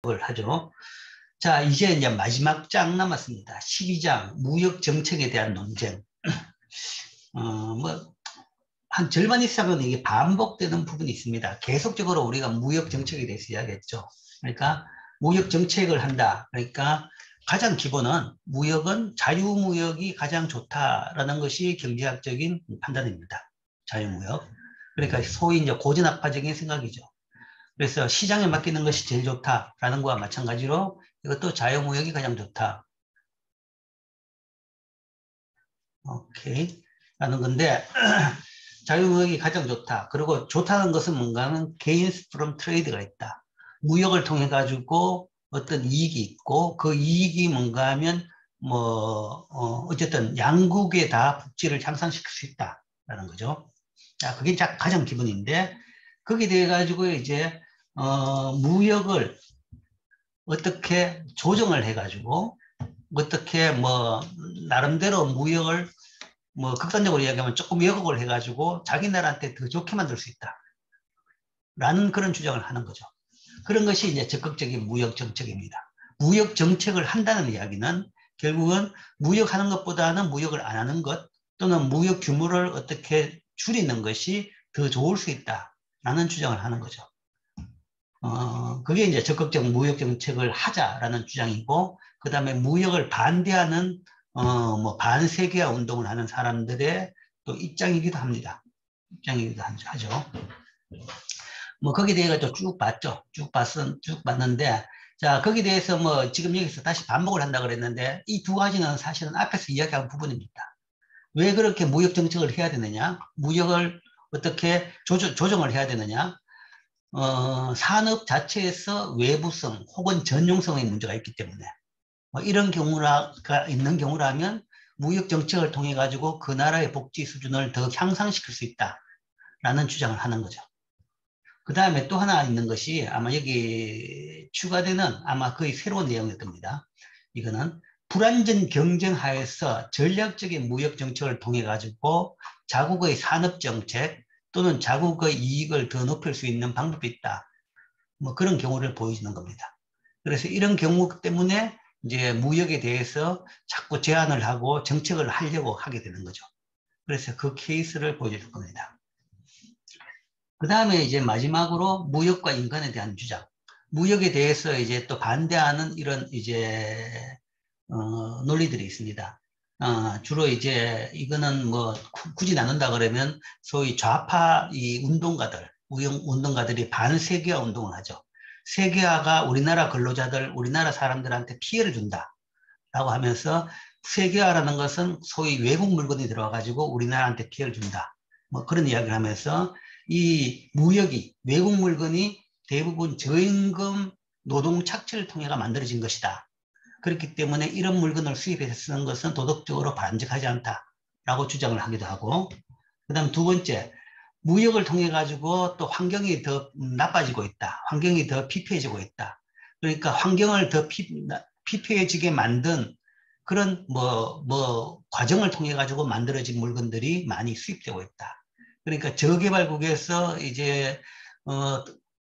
무역을 하죠. 자, 이제 마지막 장 남았습니다. 12장 무역 정책에 대한 논쟁. 한 절반 이상은 이게 반복되는 부분이 있습니다. 계속적으로 우리가 무역 정책에 대해서 이야기했죠. 그러니까 무역 정책을 한다. 그러니까 가장 기본은 무역은 자유무역이 가장 좋다라는 것이 경제학적인 판단입니다. 자유무역. 그러니까 소위 이제 고전학파적인 생각이죠. 그래서 시장에 맡기는 것이 제일 좋다라는 거와 마찬가지로 이것도 자유무역이 가장 좋다. 오케이. 라는 건데, 자유무역이 가장 좋다. 그리고 좋다는 것은 뭔가 하면 gains from trade가 있다. 무역을 통해 가지고 어떤 이익이 있고 그 이익이 뭔가 하면 어쨌든 양국에 다 복지를 향상시킬 수 있다라는 거죠. 자, 그게 가장 기본인데 거기에 대해 가지고 이제 무역을 어떻게 조정을 해 가지고 어떻게 나름대로 무역을 극단적으로 이야기하면 조금 왜곡을 해가지고 자기 나라한테 더 좋게 만들 수 있다. 라는 그런 주장을 하는 거죠. 그런 것이 이제 적극적인 무역 정책입니다. 무역 정책을 한다는 이야기는 결국은 무역하는 것보다는 무역을 안 하는 것 또는 무역 규모를 어떻게 줄이는 것이 더 좋을 수 있다라는 주장을 하는 거죠. 그게 이제 적극적 무역 정책을 하자라는 주장이고, 그 다음에 무역을 반대하는 반세계화 운동을 하는 사람들의 또 입장이기도 합니다. 입장이기도 하죠. 거기에 대해서 쭉 봤죠. 쭉 봤는데, 자, 거기에 대해서 지금 여기서 다시 반복을 한다 그랬는데, 이 두 가지는 사실은 앞에서 이야기한 부분입니다. 왜 그렇게 무역 정책을 해야 되느냐? 무역을 어떻게 조정을 해야 되느냐? 산업 자체에서 외부성 혹은 전용성의 문제가 있기 때문에 이런 경우가 있는 경우라면 무역 정책을 통해 가지고 그 나라의 복지 수준을 더 향상시킬 수 있다라는 주장을 하는 거죠. 그 다음에 또 하나 있는 것이 아마 여기 추가되는 아마 거의 새로운 내용일 겁니다. 이거는 불안전 경쟁 하에서 전략적인 무역 정책을 통해 가지고 자국의 산업 정책 또는 자국의 이익을 더 높일 수 있는 방법이 있다. 그런 경우를 보여주는 겁니다. 그래서 이런 경우 때문에 이제 무역에 대해서 자꾸 제한을 하고 정책을 하려고 하게 되는 거죠. 그래서 그 케이스를 보여줄 겁니다. 그 다음에 이제 마지막으로 무역과 인간에 대한 주장. 무역에 대해서 이제 또 반대하는 이런 이제 논리들이 있습니다. 주로 이제 이거는 굳이 나눈다 그러면 소위 좌파 이 운동가들이 반세계화 운동을 하죠. 세계화가 우리나라 근로자들, 우리나라 사람들한테 피해를 준다라고 하면서 세계화라는 것은 소위 외국 물건이 들어와가지고 우리나라한테 피해를 준다. 그런 이야기를 하면서 이 무역이 외국 물건이 대부분 저임금 노동 착취를 통해가 만들어진 것이다. 그렇기 때문에 이런 물건을 수입해서 쓰는 것은 도덕적으로 바람직하지 않다라고 주장을 하기도 하고, 그 다음 두 번째, 무역을 통해 가지고 또 환경이 더 나빠지고 있다. 환경이 더 피폐해지고 있다. 그러니까 환경을 더 피폐해지게 만든 그런 과정을 통해 가지고 만들어진 물건들이 많이 수입되고 있다. 그러니까 저개발국에서 이제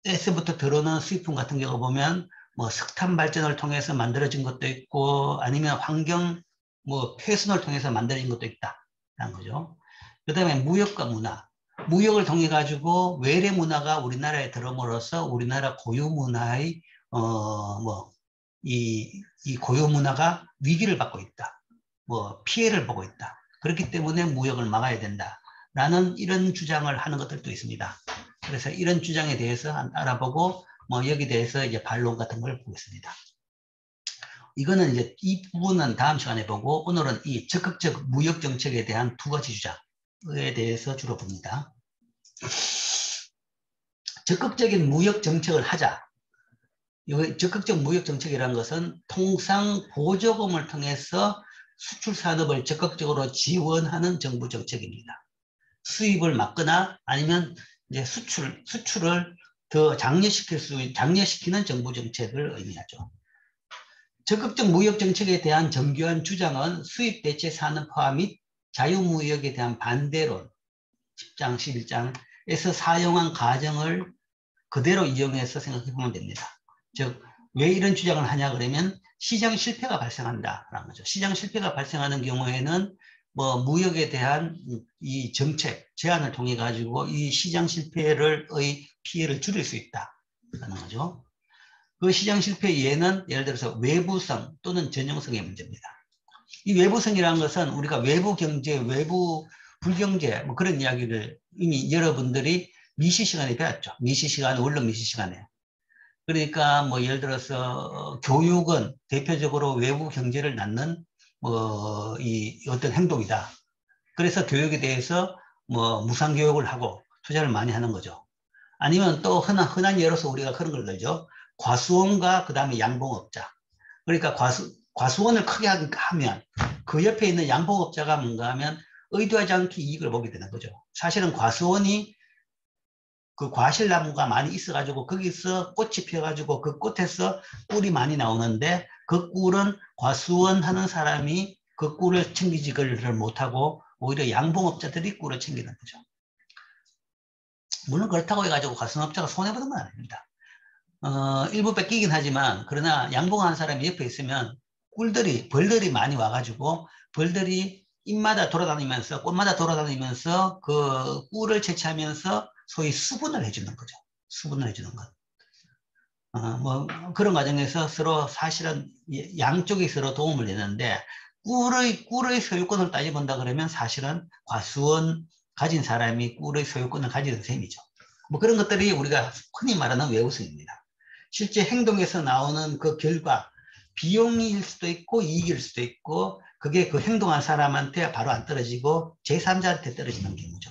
에서부터 들어오는 수입품 같은 경우 보면 석탄 발전을 통해서 만들어진 것도 있고 아니면 환경 폐순을 통해서 만들어진 것도 있다라는 거죠. 그 다음에 무역과 문화. 무역을 통해 가지고 외래 문화가 우리나라에 들어옴으로써 우리나라 고유 문화의 이 고유 문화가 위기를 받고 있다. 피해를 보고 있다. 그렇기 때문에 무역을 막아야 된다라는 이런 주장을 하는 것들도 있습니다. 그래서 이런 주장에 대해서 알아보고 여기에 대해서 이제 반론 같은 걸 보겠습니다. 이거는 이제 이 부분은 다음 시간에 보고 오늘은 이 적극적 무역 정책에 대한 두 가지 주장에 대해서 주로 봅니다. 적극적인 무역 정책을 하자. 적극적 무역 정책이라는 것은 통상 보조금을 통해서 수출 산업을 적극적으로 지원하는 정부 정책입니다. 수입을 막거나 아니면 이제 수출을 더 장려시키는 정부 정책을 의미하죠. 적극적 무역 정책에 대한 정교한 주장은 수입 대체 산업화 및 자유무역에 대한 반대론 10장, 11장에서 사용한 가정을 그대로 이용해서 생각해 보면 됩니다. 즉 왜 이런 주장을 하냐 그러면 시장 실패가 발생한다라는 거죠. 시장 실패가 발생하는 경우에는 뭐 무역에 대한 이 정책 제한을 통해 가지고 이 시장 실패의 피해를 줄일 수 있다라는 거죠. 그 시장 실패 예는 예를 들어서 외부성 또는 전형성의 문제입니다. 이 외부성이라는 것은 우리가 외부 경제, 외부 불경제 뭐 그런 이야기를 이미 여러분들이 미시 시간에 배웠죠. 미시 시간, 원룸 미시 시간에. 그러니까 뭐 예를 들어서 교육은 대표적으로 외부 경제를 낳는 뭐 이 어떤 행동이다. 그래서 교육에 대해서 뭐 무상교육을 하고 투자를 많이 하는 거죠. 아니면 또 흔한 예로서 우리가 그런 걸 들죠. 과수원과 그 다음에 양봉업자. 그러니까 과수원을 크게 하면 그 옆에 있는 양봉업자가 뭔가 하면 의도하지 않게 이익을 보게 되는 거죠. 사실은 과수원이 그 과실나무가 많이 있어가지고 거기서 꽃이 피어가지고 그 꽃에서 꿀이 많이 나오는데 그 꿀은 과수원 하는 사람이 그 꿀을 챙기지를 못하고 오히려 양봉업자들이 꿀을 챙기는 거죠. 물론 그렇다고 해가지고 과수원업자가 손해보는 건 아닙니다. 일부 뺏기긴 하지만 그러나 양봉하는 사람이 옆에 있으면 벌들이 많이 와가지고 벌들이 잎마다 돌아다니면서 꽃마다 돌아다니면서 그 꿀을 채취하면서 소위 수분을 해주는 거죠. 수분을 해주는 것. 뭐 그런 과정에서 서로 사실은 양쪽이 서로 도움을 내는데 꿀의 소유권을 따져본다 그러면 사실은 과수원 가진 사람이 꿀의 소유권을 가지는 셈이죠. 뭐 그런 것들이 우리가 흔히 말하는 외우성입니다. 실제 행동에서 나오는 그 결과 비용일 수도 있고 이익일 수도 있고 그게 그 행동한 사람한테 바로 안 떨어지고 제3자한테 떨어지는 경우죠.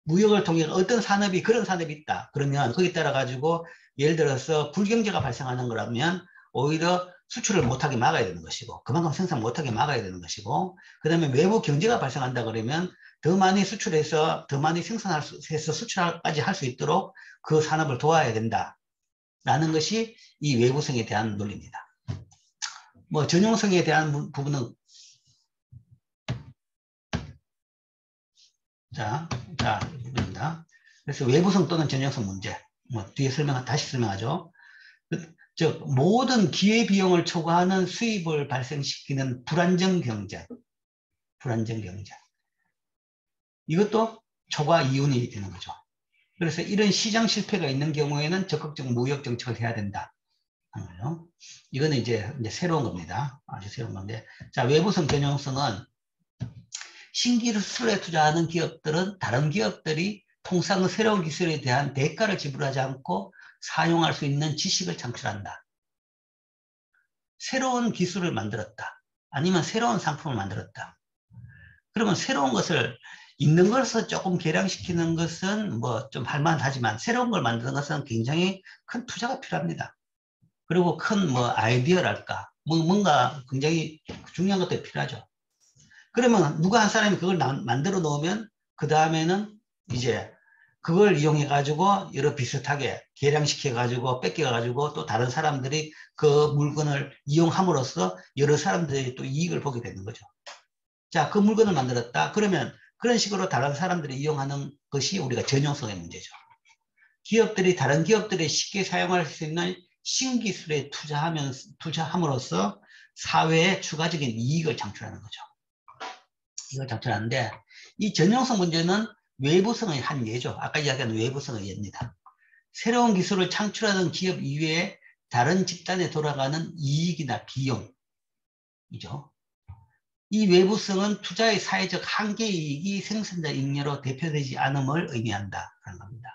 무역을 통해 어떤 산업이 그런 산업이 있다. 그러면 거기에 따라 가지고 예를 들어서 불경제가 발생하는 거라면 오히려 수출을 못하게 막아야 되는 것이고 그만큼 생산 못하게 막아야 되는 것이고 그 다음에 외부 경제가 발생한다 그러면 더 많이 수출해서 더 많이 생산해서 수출까지 할 수 있도록 그 산업을 도와야 된다라는 것이 이 외부성에 대한 논리입니다. 뭐 전용성에 대한 부분은 입니다. 그래서 외부성 또는 전용성 문제. 뭐 뒤에 다시 설명하죠. 즉 모든 기회비용을 초과하는 수입을 발생시키는 불안정 경제. 이것도 초과 이윤이 되는 거죠. 그래서 이런 시장 실패가 있는 경우에는 적극적 무역 정책을 해야 된다. 이거는 이제 새로운 겁니다. 아주 새로운 건데. 자, 외부성 전용성은 신기술에 투자하는 기업들은 다른 기업들이 통상 새로운 기술에 대한 대가를 지불하지 않고 사용할 수 있는 지식을 창출한다. 새로운 기술을 만들었다. 아니면 새로운 상품을 만들었다. 그러면 새로운 것을 있는 것을 조금 개량시키는 것은 뭐 좀 할만하지만 새로운 걸 만드는 것은 굉장히 큰 투자가 필요합니다. 그리고 큰 뭐 아이디어랄까 뭔가 굉장히 중요한 것들이 필요하죠. 그러면 누가 한 사람이 그걸 만들어 놓으면 그 다음에는 이제 그걸 이용해 가지고 여러 비슷하게 개량시켜 가지고 뺏겨 가지고 또 다른 사람들이 그 물건을 이용함으로써 여러 사람들이 또 이익을 보게 되는 거죠. 자, 그 물건을 만들었다. 그러면 그런 식으로 다른 사람들이 이용하는 것이 우리가 전용성의 문제죠. 기업들이 다른 기업들이 쉽게 사용할 수 있는 신기술에 투자함으로써 사회에 추가적인 이익을 창출하는 거죠. 이걸 창출하는데 이 전용성 문제는 외부성의 한 예죠. 아까 이야기한 외부성의 예입니다. 새로운 기술을 창출하는 기업 이외에 다른 집단에 돌아가는 이익이나 비용이죠. 이 외부성은 투자의 사회적 한계 이익이 생산자 잉여로 대표되지 않음을 의미한다는 겁니다.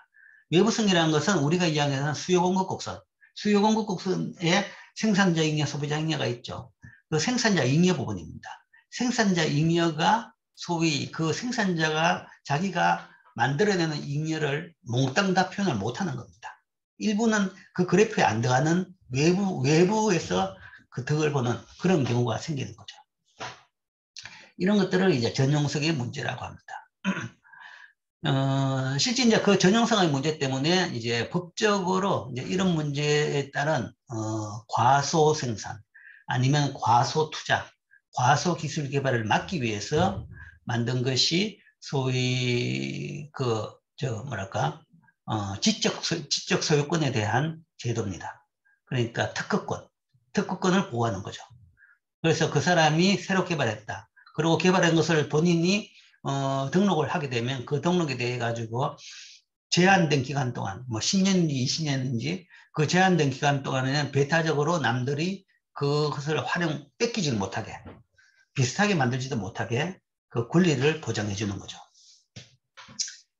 외부성이라는 것은 우리가 이야기하는 수요 공급 곡선, 수요 공급 곡선에 생산자 잉여, 소비자 잉여가 있죠. 그 생산자 잉여 부분입니다. 생산자 잉여가 소위 그 생산자가 자기가 만들어내는 잉여를 몽땅 다 표현을 못하는 겁니다. 일부는 그 그래프에 안 들어가는 외부에서 그 덕을 보는 그런 경우가 생기는 거죠. 이런 것들을 이제 전용성의 문제라고 합니다. 실제 이제 그 전용성의 문제 때문에 이제 법적으로 이제 이런 문제에 따른 과소 생산 아니면 과소 투자, 과소 기술 개발을 막기 위해서 만든 것이 소위 지적 소유권에 대한 제도입니다. 그러니까 특허권을 보호하는 거죠. 그래서 그 사람이 새로 개발했다. 그리고 개발한 것을 본인이 등록을 하게 되면 그 등록에 대해 가지고 제한된 기간 동안 뭐 10년인지 20년인지 그 제한된 기간 동안에는 배타적으로 남들이 그것을 뺏기지 못하게 비슷하게 만들지도 못하게 그 권리를 보장해 주는 거죠.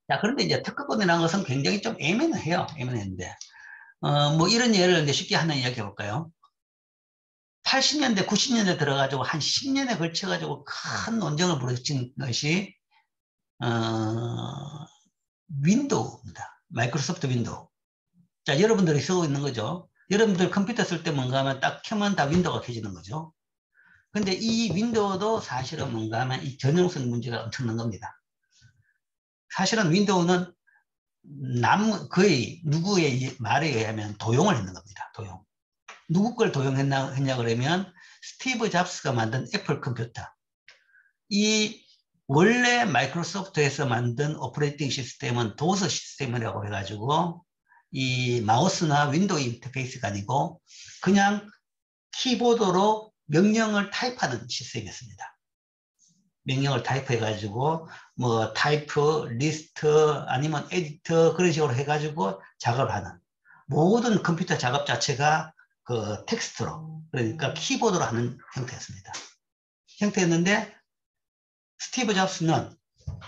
자, 그런데 이제 특허권이라는 것은 굉장히 좀 애매해요. 애매한데 뭐 이런 예를 이제 쉽게 하나 이야기해 볼까요? 80년대, 90년대 들어가지고 한 10년에 걸쳐가지고 큰 논쟁을 벌여진 것이 윈도우입니다. 마이크로소프트 윈도우. 자, 여러분들이 쓰고 있는 거죠. 여러분들 컴퓨터 쓸 때 뭔가 하면 딱 켜면 다 윈도우가 켜지는 거죠. 근데 이 윈도우도 사실은 뭔가 하면 이 전용성 문제가 엄청난 겁니다. 사실은 윈도우는 거의 누구의 말에 의하면 도용을 했는 겁니다. 도용. 누구 걸 도용했냐 그러면 스티브 잡스가 만든 애플 컴퓨터. 이 원래 마이크로소프트에서 만든 오퍼레이팅 시스템은 도스 시스템이라고 해가지고 이 마우스나 윈도우 인터페이스가 아니고 그냥 키보드로 명령을 타입하는 시스템이었습니다. 명령을 타입해가지고 뭐 타이프, 리스트 아니면 에디터 그런 식으로 해가지고 작업을 하는 모든 컴퓨터 작업 자체가 그 텍스트로 그러니까 키보드로 하는 형태였는데 스티브 잡스는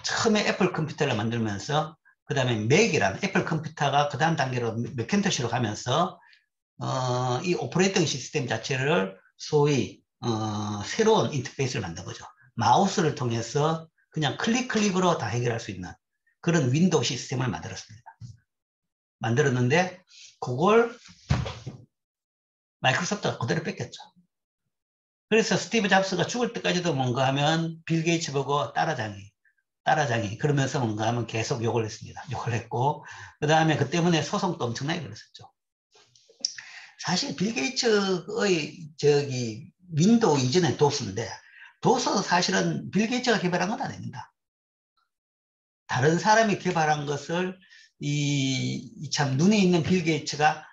처음에 애플 컴퓨터를 만들면서 그 다음에 맥이라는 애플 컴퓨터가 그 다음 단계로 맥킨토시로 가면서 이 오퍼레이팅 시스템 자체를 소위 새로운 인터페이스를 만든 거죠. 마우스를 통해서 그냥 클릭으로 다 해결할 수 있는 그런 윈도우 시스템을 만들었는데 그걸 마이크로소프트가 그대로 뺏겼죠. 그래서 스티브 잡스가 죽을 때까지도 뭔가 하면 빌 게이츠 보고 따라장이 그러면서 뭔가 하면 계속 욕을 했습니다. 욕을 했고 그 다음에 그 때문에 소송도 엄청나게 걸었었죠. 사실 빌 게이츠의 윈도우 이전에 도스인데 도스는 사실은 빌 게이츠가 개발한 건 아닙니다. 다른 사람이 개발한 것을 참 눈에 있는 빌 게이츠가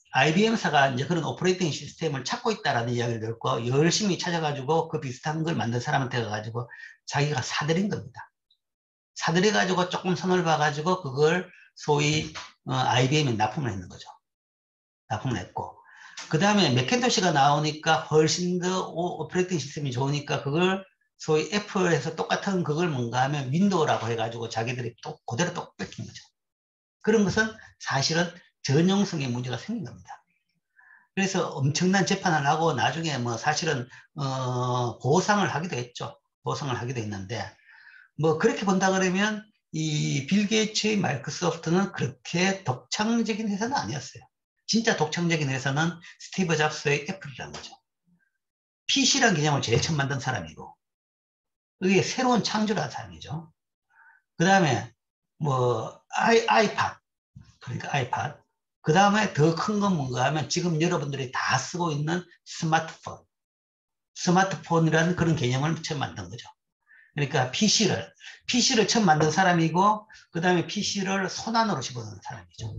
IBM사가 이제 그런 오퍼레이팅 시스템을 찾고 있다라는 이야기를 듣고 열심히 찾아가지고 그 비슷한 걸 만든 사람한테 가가지고 자기가 사들인 겁니다. 사들여가지고 조금 손을 봐가지고 그걸 소위 IBM에 납품을 했는 거죠. 납품을 했고 그 다음에 맥킨토시가 나오니까 훨씬 더 오퍼레이팅 시스템이 좋으니까 그걸 소위 애플에서 똑같은 그걸 뭔가 하면 윈도우라고 해가지고 자기들이 또 그대로 또 뺏긴 거죠. 그런 것은 사실은 전용성의 문제가 생긴 겁니다. 그래서 엄청난 재판을 하고 나중에 뭐 사실은 보상을 하기도 했죠. 보상을 하기도 했는데 뭐 그렇게 본다 그러면 이 빌 게이츠의 마이크로소프트는 그렇게 독창적인 회사는 아니었어요. 진짜 독창적인 회사는 스티브 잡스의 애플이라는 거죠. PC라는 개념을 제일 처음 만든 사람이고 그게 새로운 창조를 한 사람이죠. 그 다음에 뭐 아이팟 그러니까 아이팟 그 다음에 더 큰 건 뭔가 하면 지금 여러분들이 다 쓰고 있는 스마트폰이라는 그런 개념을 처음 만든 거죠. 그러니까 PC를 처음 만든 사람이고 그 다음에 PC를 손안으로 집어넣는 사람이죠.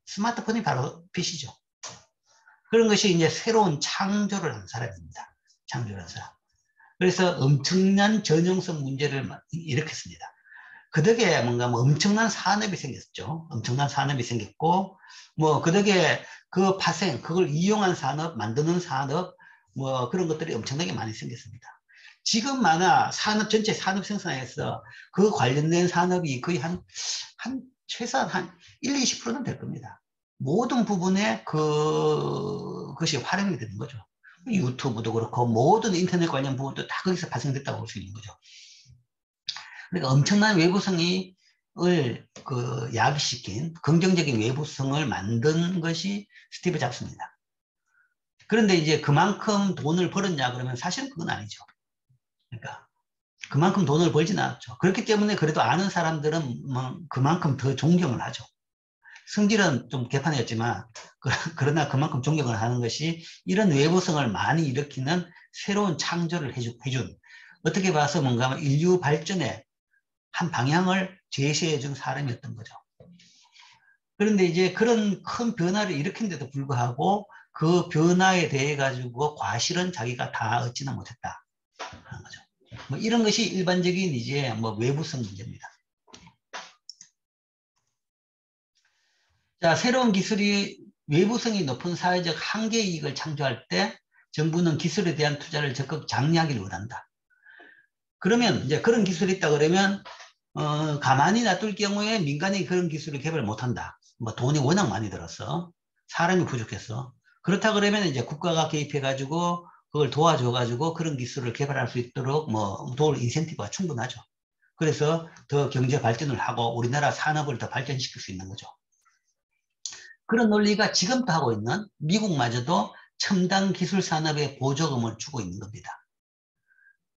스마트폰이 바로 PC죠. 그런 것이 이제 새로운 창조를 한 사람입니다. 창조를 한 사람. 그래서 엄청난 전용성 문제를 일으켰습니다. 그 덕에 뭔가 뭐 엄청난 산업이 생겼죠. 엄청난 산업이 생겼고, 뭐 그 덕에 그 파생, 그걸 이용한 산업, 만드는 산업, 뭐 그런 것들이 엄청나게 많이 생겼습니다. 지금 전체 산업 생산에서 그 관련된 산업이 거의 최소한 한 1, 20%는 될 겁니다. 모든 부분에 그것이 활용이 되는 거죠. 유튜브도 그렇고 모든 인터넷 관련 부분도 다 거기서 발생됐다고 볼 수 있는 거죠. 그러니까 엄청난 외부성을 야기시킨 긍정적인 외부성을 만든 것이 스티브 잡스입니다. 그런데 이제 그만큼 돈을 벌었냐 그러면 사실은 그건 아니죠. 그러니까 그만큼 돈을 벌지는 않았죠. 그렇기 때문에 그래도 아는 사람들은 그만큼 더 존경을 하죠. 성질은 좀 개판이었지만 그러나 그만큼 존경을 하는 것이 이런 외부성을 많이 일으키는 새로운 창조를 해준 어떻게 봐서 뭔가 인류 발전에 한 방향을 제시해 준 사람이었던 거죠. 그런데 이제 그런 큰 변화를 일으킨데도 불구하고 그 변화에 대해 가지고 과실은 자기가 다 얻지는 못했다 하는 거죠. 뭐 이런 것이 일반적인 이제 뭐 외부성 문제입니다. 자, 새로운 기술이 외부성이 높은 사회적 한계 이익을 창조할 때 정부는 기술에 대한 투자를 적극 장려하기를 원한다. 그러면 이제 그런 기술이 있다 그러면 가만히 놔둘 경우에 민간이 그런 기술을 개발 못한다. 뭐 돈이 워낙 많이 들었어. 사람이 부족했어. 그렇다 그러면 이제 국가가 개입해가지고 그걸 도와줘가지고 그런 기술을 개발할 수 있도록 뭐 도울 인센티브가 충분하죠. 그래서 더 경제 발전을 하고 우리나라 산업을 더 발전시킬 수 있는 거죠. 그런 논리가 지금도 하고 있는 미국마저도 첨단 기술 산업에 보조금을 주고 있는 겁니다.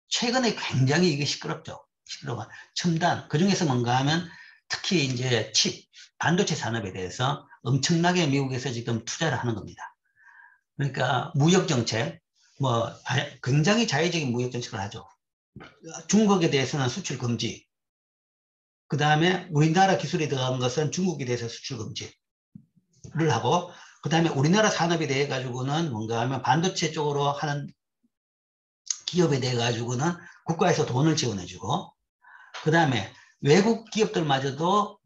최근에 굉장히 이게 시끄럽죠. 시끄러워. 첨단. 그 중에서 뭔가 하면 특히 이제 칩, 반도체 산업에 대해서 엄청나게 미국에서 지금 투자를 하는 겁니다. 그러니까 무역정책, 뭐 굉장히 자유적인 무역정책을 하죠. 중국에 대해서는 수출 금지. 그 다음에 우리나라 기술이 들어간 것은 중국에 대해서 수출 금지를 하고, 그 다음에 우리나라 산업에 대해 가지고는 뭔가 하면 반도체 쪽으로 하는 기업에 대해 가지고는 국가에서 돈을 지원해주고, 그 다음에 외국 기업들마저도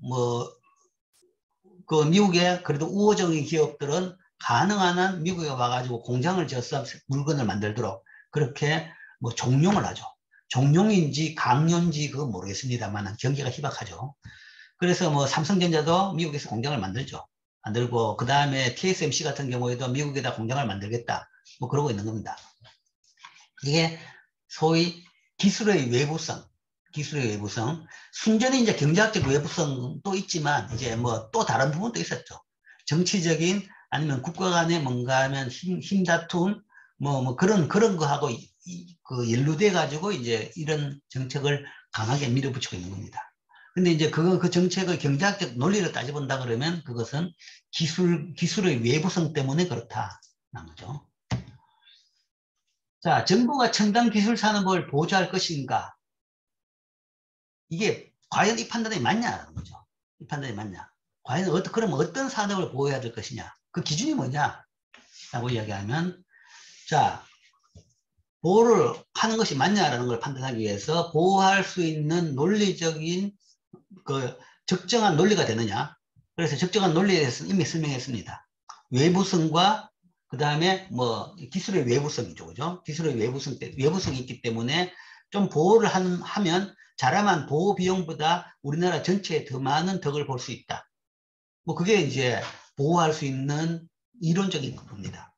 그 미국의 그래도 우호적인 기업들은 가능한 한 미국에 와가지고 공장을 지어서 물건을 만들도록 그렇게 뭐 종용을 하죠. 종용인지 강요인지 그건 모르겠습니다만 경기가 희박하죠. 그래서 뭐 삼성전자도 미국에서 공장을 만들죠. 만들고 그 다음에 TSMC 같은 경우에도 미국에다 공장을 만들겠다. 뭐 그러고 있는 겁니다. 이게 소위 기술의 외부성. 기술의 외부성. 순전히 이제 경제학적 외부성도 있지만 이제 뭐 또 다른 부분도 있었죠. 정치적인 아니면 국가 간에 뭔가 하면 힘 다툼 뭐 그런 거하고 그 연루돼 가지고 이제 이런 정책을 강하게 밀어붙이고 있는 겁니다. 근데 이제 그 정책의 경제학적 논리를 따져본다 그러면 그것은 기술의 외부성 때문에 그렇다는 거죠. 자, 정부가 첨단 기술 산업을 보조할 것인가? 이게 과연 이 판단이 맞냐라는 거죠. 이 판단이 맞냐? 과연 그럼 어떤 산업을 보호해야 될 것이냐? 그 기준이 뭐냐? 라고 이야기하면, 자, 보호를 하는 것이 맞냐라는 걸 판단하기 위해서 보호할 수 있는 논리적인 그 적정한 논리가 되느냐? 그래서 적정한 논리에 대해서 이미 설명했습니다. 외부성과 그 다음에 뭐 기술의 외부성이죠, 그죠? 기술의 외부성이 있기 때문에 좀 보호를 하면 자라만 보호 비용보다 우리나라 전체에 더 많은 덕을 볼 수 있다. 뭐 그게 이제 보호할 수 있는 이론적인 겁니다.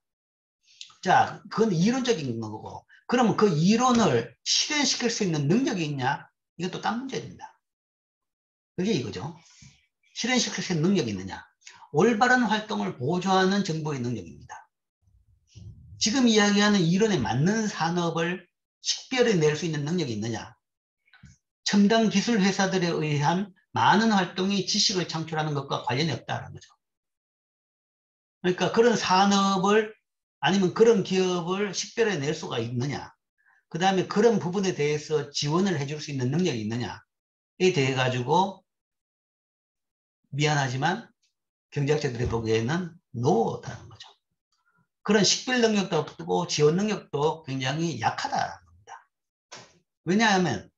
자, 그건 이론적인 거고, 그러면 그 이론을 실현시킬 수 있는 능력이 있냐? 이것도 딴 문제입니다. 그게 이거죠. 실현시킬 수 있는 능력이 있느냐? 올바른 활동을 보조하는 정부의 능력입니다. 지금 이야기하는 이론에 맞는 산업을 식별해낼 수 있는 능력이 있느냐? 첨단 기술 회사들에 의한 많은 활동이 지식을 창출하는 것과 관련이 없다는 거죠. 그러니까 그런 산업을 아니면 그런 기업을 식별해낼 수가 있느냐? 그 다음에 그런 부분에 대해서 지원을 해줄 수 있는 능력이 있느냐에 대해 가지고 미안하지만 경제학자들이 보기에는 노다는 거죠. 그런 식별 능력도 없고 지원 능력도 굉장히 약하다는 겁니다. 왜냐하면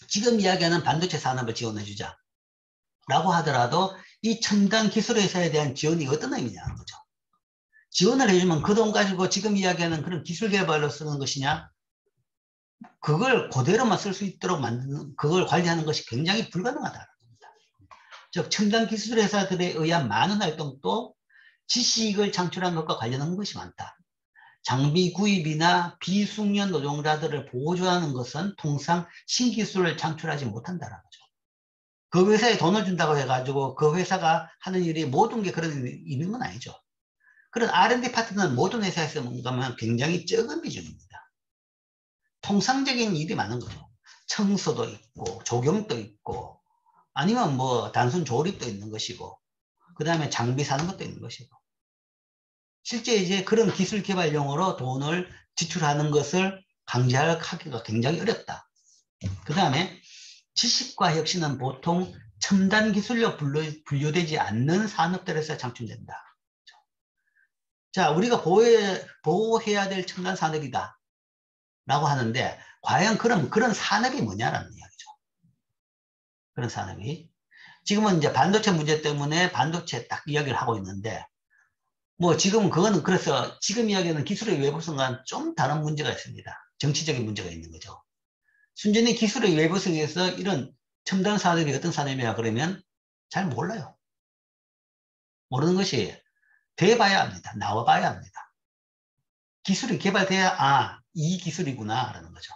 지금 이야기하는 반도체 산업을 지원해 주자 라고 하더라도 이 첨단 기술 회사에 대한 지원이 어떤 의미냐는 거죠. 지원을 해주면 그 돈 가지고 지금 이야기하는 그런 기술 개발로 쓰는 것이냐, 그걸 그대로만 쓸 수 있도록 만드는, 그걸 관리하는 것이 굉장히 불가능하다는 겁니다. 즉 첨단 기술 회사들에 의한 많은 활동도 지식을 창출한 것과 관련한 것이 많다. 장비 구입이나 비숙련 노동자들을 보조하는 것은 통상 신기술을 창출하지 못한다는 거죠. 그 회사에 돈을 준다고 해가지고 그 회사가 하는 일이 모든 게 그런 일인 건 아니죠. 그런 R&D 파트는 모든 회사에서 뭔가면 굉장히 적은 비중입니다. 통상적인 일이 많은 거죠. 청소도 있고 조경도 있고 아니면 뭐 단순 조립도 있는 것이고 그 다음에 장비 사는 것도 있는 것이고 실제 이제 그런 기술 개발용으로 돈을 지출하는 것을 강제하기가 굉장히 어렵다. 그 다음에 지식과 혁신은 보통 첨단 기술로 분류되지 않는 산업들에서 창출된다. 자, 우리가 보호해야 될 첨단 산업이다. 라고 하는데, 과연 그런 산업이 뭐냐라는 이야기죠. 그런 산업이. 지금은 이제 반도체 문제 때문에 반도체 딱 이야기를 하고 있는데, 뭐 지금은 그거는 그래서 지금 이야기하는 기술의 외부성과는 좀 다른 문제가 있습니다. 정치적인 문제가 있는 거죠. 순전히 기술의 외부성에서 이런 첨단 산업이 어떤 산업이냐 그러면 잘 몰라요. 모르는 것이 돼봐야 합니다. 나와봐야 합니다. 기술이 개발돼야 이 기술이구나 라는 거죠.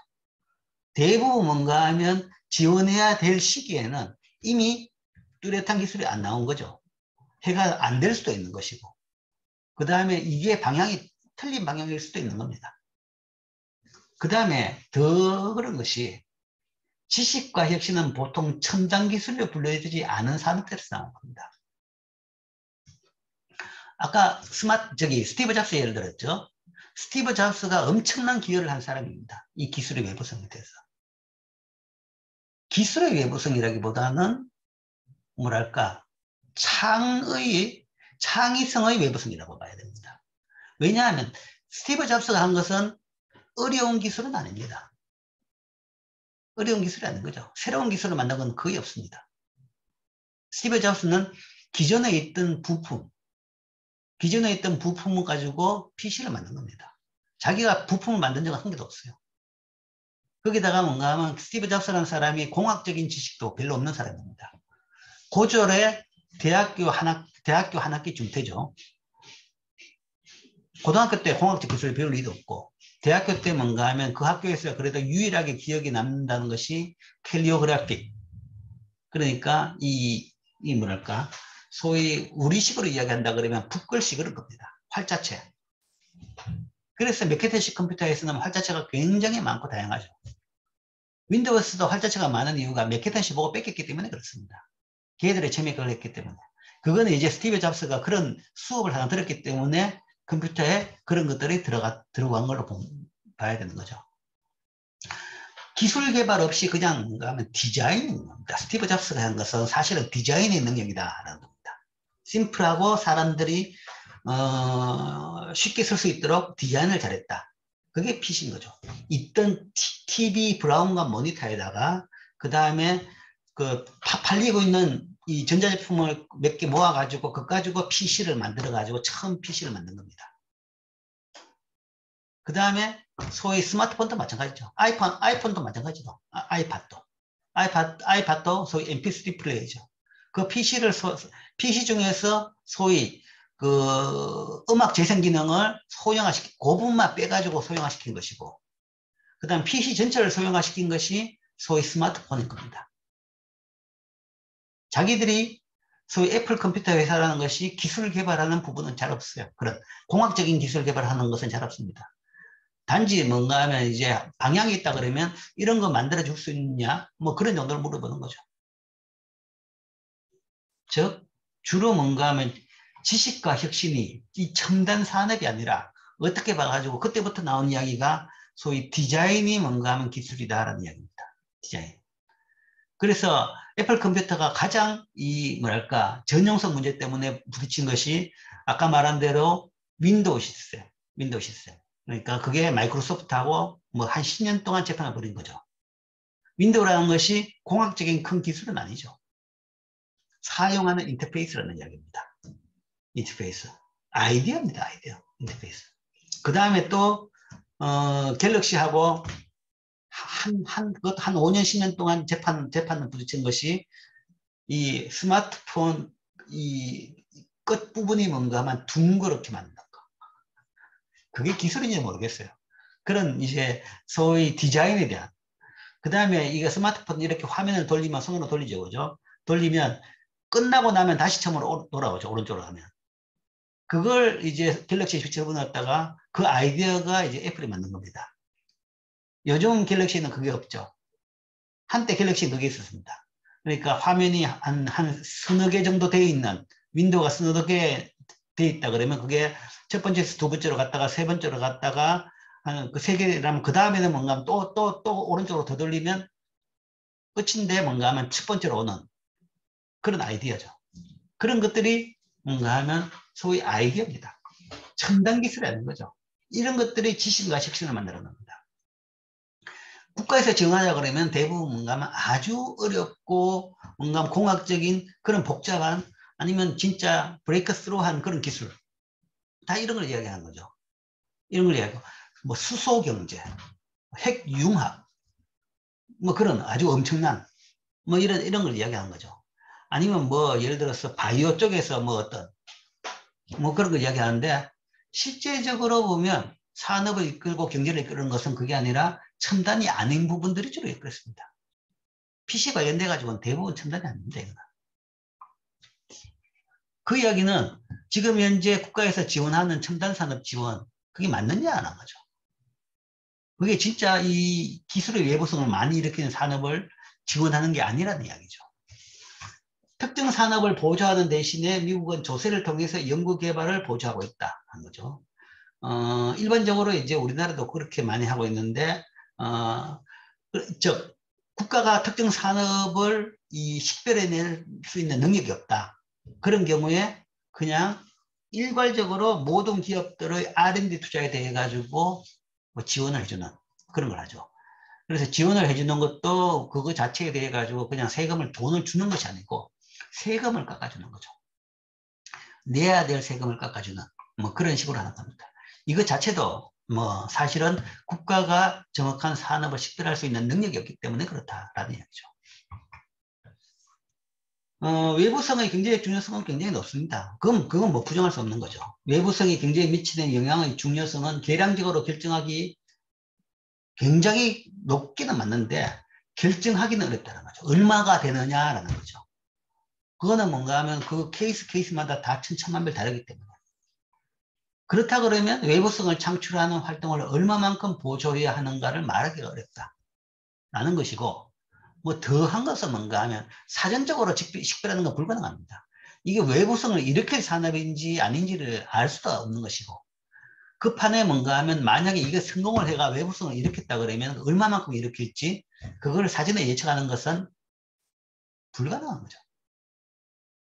대부분 뭔가 하면 지원해야 될 시기에는 이미 뚜렷한 기술이 안 나온 거죠. 해가 안 될 수도 있는 것이고 그 다음에 이게 방향이 틀린 방향일 수도 있는 겁니다. 그 다음에 더 그런 것이 지식과 혁신은 보통 첨단 기술로 분류되지 않은 산업들에서 나온 겁니다. 아까 스티브 잡스 예를 들었죠. 스티브 잡스가 엄청난 기여를 한 사람입니다. 이 기술의 외부성에 대해서. 기술의 외부성이라기보다는 뭐랄까 창의성의 외부성이라고 봐야 됩니다. 왜냐하면 스티브 잡스가 한 것은 어려운 기술은 아닙니다. 어려운 기술이 아닌 거죠. 새로운 기술을 만든 건 거의 없습니다. 스티브 잡스는 기존에 있던 부품을 가지고 PC를 만든 겁니다. 자기가 부품을 만든 적은 한 개도 없어요. 거기다가 뭔가 하면 스티브 잡스라는 사람이 공학적인 지식도 별로 없는 사람입니다. 고졸의 대학교 한 학기쯤 되죠. 고등학교 때 공학적 기술을 배울 일도 없고 대학교 때 뭔가 하면 그 학교에서 그래도 유일하게 기억에 남는다는 것이 캘리오그래피. 그러니까 뭐랄까 소위 우리식으로 이야기한다 그러면 붓글씨 그런 겁니다. 활자체. 그래서 맥킨토시 컴퓨터에서는 활자체가 굉장히 많고 다양하죠. 윈도우스도 활자체가 많은 이유가 맥킨토시 보고 뺏겼기 때문에 그렇습니다. 걔들의 재미에 그걸 했기 때문에. 그거는 이제 스티브 잡스가 그런 수업을 하나 들었기 때문에 컴퓨터에 그런 것들이 들어간 걸로 봐야 되는 거죠. 기술 개발 없이 그냥 뭔가 하면 디자인인 겁니다. 스티브 잡스가 한 것은 사실은 디자인의 능력이다라는 겁니다. 심플하고 사람들이 쉽게 쓸 수 있도록 디자인을 잘했다. 그게 PC인 거죠. 있던 TV 브라운과 모니터에다가 그 다음에 팔리고 있는 이 전자제품을 몇 개 모아가지고 그거 가지고 PC를 만들어가지고 처음 PC를 만든 겁니다. 그 다음에 소위 스마트폰도 마찬가지죠. 아이폰도 마찬가지죠. 아이팟도 소위 MP3 플레이어죠. 그 PC 중에서 소위 음악 재생 기능을 그 부분만 빼가지고 소형화시킨 것이고, 그 다음 PC 전체를 소형화시킨 것이 소위 스마트폰일 겁니다. 자기들이 소위 애플 컴퓨터 회사라는 것이 기술 개발하는 부분은 잘 없어요. 그런 공학적인 기술 개발하는 것은 잘 없습니다. 단지 뭔가 하면 이제 방향이 있다 그러면 이런 거 만들어 줄 수 있냐? 뭐 그런 정도를 물어보는 거죠. 즉, 주로 뭔가 하면 지식과 혁신이 이 첨단 산업이 아니라 어떻게 봐가지고 그때부터 나온 이야기가 소위 디자인이 뭔가 하면 기술이다라는 이야기입니다. 디자인. 그래서 애플 컴퓨터가 가장 뭐랄까 전용성 문제 때문에 부딪힌 것이 아까 말한 대로 윈도우 시스템. 그러니까 그게 마이크로소프트하고 뭐 한 10년 동안 재판을 벌인 거죠. 윈도우라는 것이 공학적인 큰 기술은 아니죠. 사용하는 인터페이스라는 이야기입니다. 인터페이스. 아이디어입니다. 인터페이스. 그 다음에 또 갤럭시하고 한 5년, 10년 동안 재판을 부딪힌 것이 이 스마트폰 끝부분이 뭔가 하면 둥그렇게 만든 거. 그게 기술인지 모르겠어요. 그런 이제 소위 디자인에 대한. 그 다음에 이게 스마트폰 이렇게 화면을 돌리면 손으로 돌리죠. 그죠? 돌리면 끝나고 나면 다시 처음으로 돌아오죠. 오른쪽으로 가면. 그걸 이제 갤럭시에 집어넣었다가 그 아이디어가 이제 애플이 만든 겁니다. 요즘 갤럭시는 그게 없죠. 한때 갤럭시는 그게 있었습니다. 그러니까 화면이 한 서너 개 정도 되어 있는 윈도우가 서너 개 되어 있다 그러면 그게 첫 번째에서 두 번째로 갔다가 세 번째로 갔다가 한 그 세 개라면 그 다음에는 뭔가 하면 또 오른쪽으로 더 돌리면 끝인데 뭔가 하면 첫 번째로 오는 그런 아이디어죠. 그런 것들이 뭔가 하면 소위 아이디어입니다. 첨단 기술이라는 거죠. 이런 것들이 지식과 혁신을 만드는 겁니다. 국가에서 지원하자 그러면 대부분 뭔가 하면 아주 어렵고 뭔가 공학적인 그런 복잡한 아니면 진짜 브레이크 스루한 그런 기술 다 이런 걸 이야기하는 거죠. 이런 걸 이야기하고 뭐 수소 경제, 핵융합 뭐 그런 아주 엄청난 뭐 이런 걸 이야기하는 거죠. 아니면 뭐 예를 들어서 바이오 쪽에서 뭐 어떤 뭐 그런 걸 이야기하는데 실제적으로 보면 산업을 이끌고 경제를 이끄는 것은 그게 아니라 첨단이 아닌 부분들이 주로 이끌었습니다. PC 관련돼 가지고는 대부분 첨단이 아닙니다. 이거는. 그 이야기는 지금 현재 국가에서 지원하는 첨단 산업 지원 그게 맞느냐 안 하는 거죠. 그게 진짜 이 기술의 외부성을 많이 일으키는 산업을 지원하는 게 아니라는 이야기죠. 특정 산업을 보조하는 대신에 미국은 조세를 통해서 연구개발을 보조하고 있다 하는 거죠. 일반적으로 이제 우리나라도 그렇게 많이 하고 있는데, 즉, 국가가 특정 산업을 식별해낼 수 있는 능력이 없다. 그런 경우에 그냥 일괄적으로 모든 기업들의 R&D 투자에 대해 가지고 뭐 지원을 해주는 그런 걸 하죠. 그래서 지원을 해주는 것도 그거 자체에 대해 가지고 그냥 돈을 주는 것이 아니고 세금을 깎아주는 거죠. 내야 될 세금을 깎아주는 뭐 그런 식으로 하는 겁니다. 이거 자체도 뭐 사실은 국가가 정확한 산업을 식별할 수 있는 능력이 없기 때문에 그렇다라는 이야기죠. 외부성의 경제의 중요성은 굉장히 높습니다. 그건 뭐 부정할 수 없는 거죠. 외부성이 경제에 미치는 영향의 중요성은 계량적으로 결정하기 굉장히 높기는 맞는데 결정하기는 어렵다는 거죠. 얼마가 되느냐라는 거죠. 그거는 뭔가 하면 그 케이스마다 다 천차만별 다르기 때문에. 그렇다 그러면 외부성을 창출하는 활동을 얼마만큼 보조해야 하는가를 말하기가 어렵다라는 것이고, 뭐 더한 것은 뭔가 하면 사전적으로 식별하는 건 불가능합니다. 이게 외부성을 일으킬 산업인지 아닌지를 알 수가 없는 것이고, 그 판에 뭔가 하면 만약에 이게 성공을 해가 외부성을 일으켰다 그러면 얼마만큼 일으킬지 그걸 사전에 예측하는 것은 불가능한 거죠.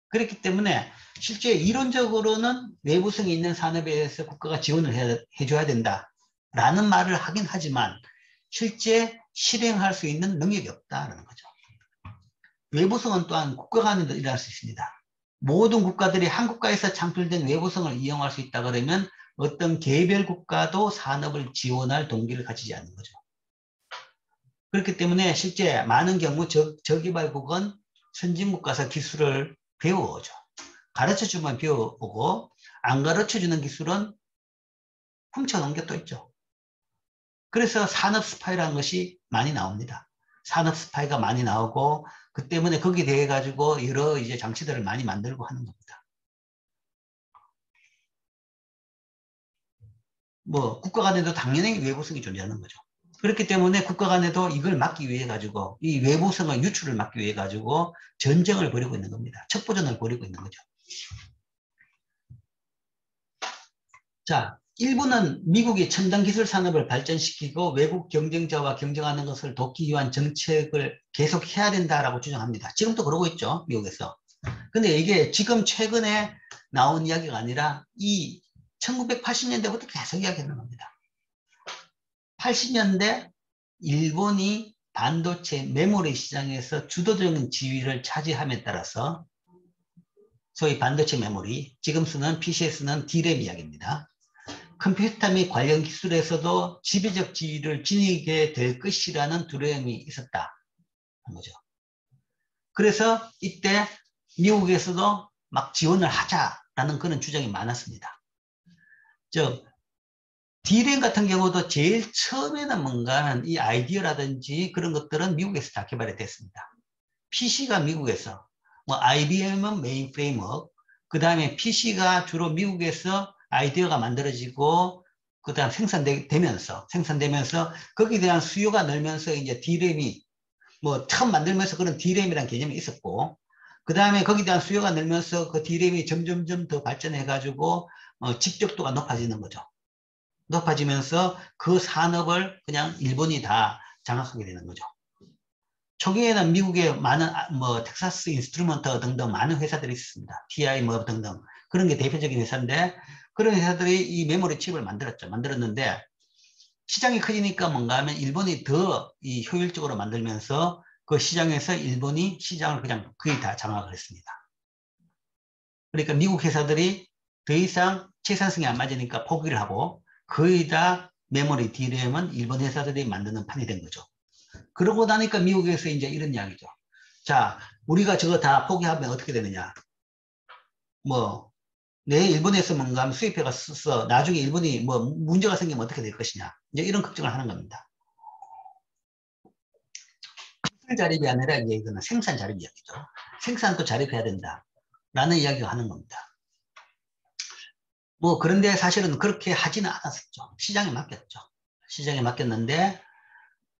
그렇기 때문에 실제 이론적으로는 외부성이 있는 산업에 대해서 국가가 지원을 해줘야 된다라는 말을 하긴 하지만 실제 실행할 수 있는 능력이 없다는 거죠. 외부성은 또한 국가 간에도 일어날 수 있습니다. 모든 국가들이 한 국가에서 창출된 외부성을 이용할 수 있다 그러면 어떤 개별 국가도 산업을 지원할 동기를 가지지 않는 거죠. 그렇기 때문에 실제 많은 경우 저개발국은 선진국 가서 기술을 배워오죠. 가르쳐주면 배워오고 안 가르쳐주는 기술은 훔쳐놓은 게 또 있죠. 그래서 산업 스파이라는 것이 많이 나옵니다. 산업 스파이가 많이 나오고 그 때문에 거기에 대해 가지고 여러 이제 장치들을 많이 만들고 하는 겁니다. 뭐 국가 간에도 당연히 외부성이 존재하는 거죠. 그렇기 때문에 국가 간에도 이걸 막기 위해 가지고 이 외부성의 유출을 막기 위해 가지고 전쟁을 벌이고 있는 겁니다. 첩보전을 벌이고 있는 거죠. 자, 일부는 미국이 첨단 기술 산업을 발전시키고 외국 경쟁자와 경쟁하는 것을 돕기 위한 정책을 계속 해야 된다라고 주장합니다. 지금도 그러고 있죠, 미국에서. 근데 이게 지금 최근에 나온 이야기가 아니라 이 1980년대부터 계속 이야기하는 겁니다. 80년대 일본이 반도체 메모리 시장에서 주도적인 지위를 차지함에 따라서 소위 반도체 메모리, 지금 쓰는 PC에 쓰는 D램 이야기입니다. 컴퓨터 및 관련 기술에서도 지배적 지위를 지니게 될 것이라는 두려움이 있었다 한 거죠. 그래서 이때 미국에서도 막 지원을 하자라는 그런 주장이 많았습니다. 즉 D램 같은 경우도 제일 처음에는 뭔가는 이 아이디어라든지 그런 것들은 미국에서 다 개발이 됐습니다. PC가 미국에서, 뭐 IBM은 메인 프레임워크, 그 다음에 PC가 주로 미국에서 아이디어가 만들어지고, 그 다음 생산되면서 거기에 대한 수요가 늘면서 이제 D램이 뭐 처음 만들면서 그런 D램이라는 개념이 있었고, 그 다음에 거기에 대한 수요가 늘면서 그 D램이 점점점 더 발전해가지고 집적도가 높아지는 거죠. 높아지면서 그 산업을 그냥 일본이 다 장악하게 되는 거죠. 초기에는 미국에 많은 뭐 텍사스 인스트루먼트 등등 많은 회사들이 있습니다. TI 뭐 등등 그런 게 대표적인 회사인데 그런 회사들이 이 메모리 칩을 만들었는데 시장이 커지니까 뭔가 하면 일본이 더 이 효율적으로 만들면서 그 시장에서 일본이 시장을 그냥 거의 다 장악을 했습니다. 그러니까 미국 회사들이 더 이상 채산성이 안 맞으니까 포기를 하고 거의 다 메모리 DRAM은 일본 회사들이 만드는 판이 된 거죠. 그러고 나니까 미국에서 이제 이런 이야기죠. 자, 우리가 저거 다 포기하면 어떻게 되느냐. 뭐, 내 일본에서 뭔가 하면 수입해가서 나중에 일본이 뭐 문제가 생기면 어떻게 될 것이냐. 이제 이런 걱정을 하는 겁니다. 기술 자립이 아니라 이제 이거는 생산 자립 이야기죠. 생산도 자립해야 된다. 라는 이야기를 하는 겁니다. 뭐, 그런데 사실은 그렇게 하지는 않았었죠. 시장에 맡겼죠. 시장에 맡겼는데,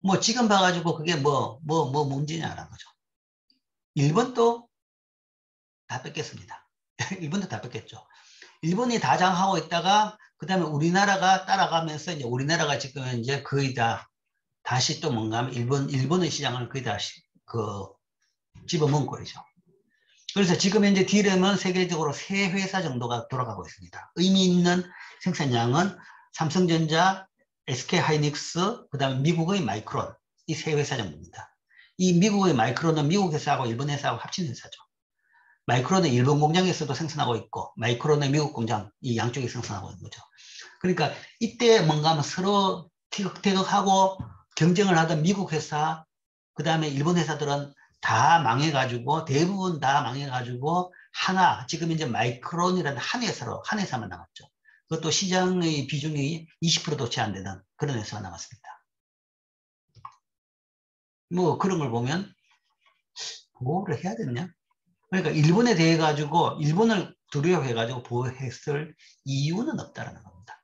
뭐, 지금 봐가지고 그게 뭐 문제냐라는 거죠. 일본도 다 뺏겼습니다. 일본도 다 뺏겼죠. 일본이 다 장하고 있다가, 그 다음에 우리나라가 따라가면서 이제 우리나라가 지금 이제 거의 다 다시 또 뭔가 하면 일본의 시장을 거의 다 집어먹은 거죠. 그래서 지금 현재 D램은 세계적으로 3회사 정도가 돌아가고 있습니다. 의미 있는 생산량은 삼성전자, SK하이닉스, 그 다음에 미국의 마이크론, 이 3회사 정도입니다. 이 미국의 마이크론은 미국 회사하고 일본 회사하고 합친 회사죠. 마이크론은 일본 공장에서도 생산하고 있고, 마이크론은 미국 공장, 이 양쪽에 생산하고 있는 거죠. 그러니까 이때 뭔가 하면 서로 티격태격하고 경쟁을 하던 미국 회사, 그 다음에 일본 회사들은 다 망해가지고, 대부분 다 망해가지고, 지금 이제 마이크론이라는 한 회사만 남았죠. 그것도 시장의 비중이 20%도 채 안 되는 그런 회사가 남았습니다. 뭐 그런 걸 보면, 뭐를 해야 되냐? 그러니까 일본에 대해 가지고, 일본을 두려워해가지고 보호했을 이유는 없다라는 겁니다.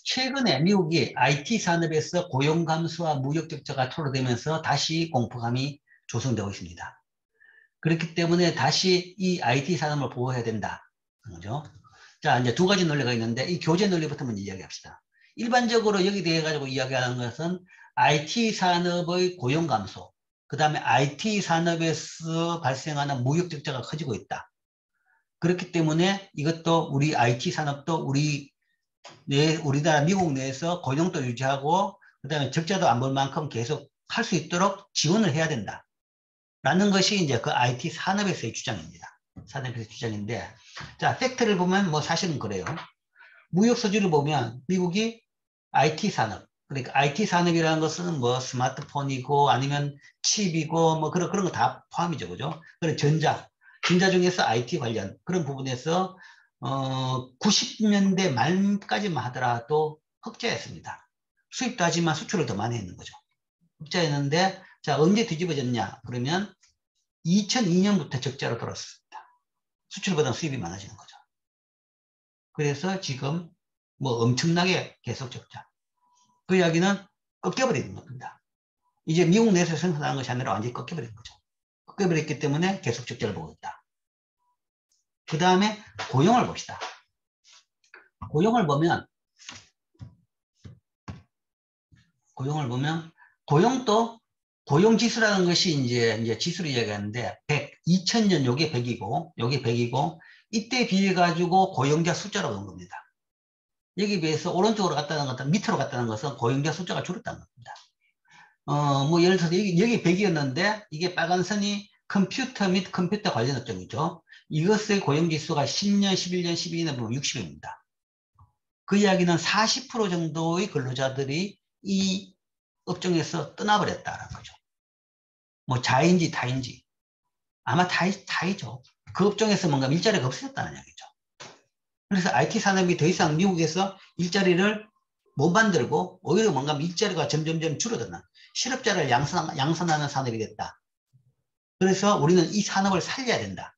최근에 미국이 IT 산업에서 고용 감소와 무역 적자가 토로되면서 다시 공포감이 조성되고 있습니다. 그렇기 때문에 다시 이 IT 산업을 보호해야 된다. 그죠? 자, 이제 2가지 논리가 있는데 이 교재 논리부터 먼저 이야기합시다. 일반적으로 여기 대해 가지고 이야기하는 것은 IT 산업의 고용 감소, 그 다음에 IT 산업에서 발생하는 무역 적자가 커지고 있다. 그렇기 때문에 이것도 우리 IT 산업도 우리나라 미국 내에서 고용도 유지하고 그다음에 적자도 안 볼 만큼 계속 할 수 있도록 지원을 해야 된다. 라는 것이 이제 그 IT 산업에서의 주장입니다. 산업에서의 주장인데, 자, 팩트를 보면 뭐 사실은 그래요. 무역 서주를 보면 미국이 IT 산업, 그러니까 IT 산업이라는 것은 뭐 스마트폰이고 아니면 칩이고 뭐 그런 거 다 포함이죠. 그죠? 그런 전자 중에서 IT 관련 그런 부분에서 90년대 말까지만 하더라도 흑자였습니다. 수입도 하지만 수출을 더 많이 했는 거죠. 흑자였는데, 자, 언제 뒤집어졌냐? 그러면 2002년부터 적자로 돌아섰습니다. 수출보다 수입이 많아지는 거죠. 그래서 지금 뭐 엄청나게 계속 적자. 그 이야기는 꺾여버리는 겁니다. 이제 미국 내에서 생산하는 것이 아니라 완전히 꺾여버린 거죠. 꺾여버렸기 때문에 계속 적자를 보고 있다. 그 다음에 고용을 봅시다. 고용을 보면 고용도 고용지수라는 것이 이제 지수를 이야기하는데 2000년 요게 100이고 요게 100이고 이때 비해 가지고 고용자 숫자로 본 겁니다. 여기 비해서 오른쪽으로 갔다는 것은 밑으로 갔다는 것은 고용자 숫자가 줄었다는 겁니다. 뭐 예를 들어서 여기 100이었는데 이게 빨간 선이 컴퓨터 및 컴퓨터 관련 업종이죠. 이것의 고용지수가 10년, 11년, 12년 보면 60입니다. 그 이야기는 40% 정도의 근로자들이 이 업종에서 떠나버렸다는 거죠. 뭐 자인지 타인지 아마 타이죠. 그 업종에서 뭔가 일자리가 없어졌다는 이야기죠. 그래서 IT 산업이 더 이상 미국에서 일자리를 못 만들고 오히려 뭔가 일자리가 점점점 줄어드는 실업자를 양산하는 산업이 됐다. 그래서 우리는 이 산업을 살려야 된다.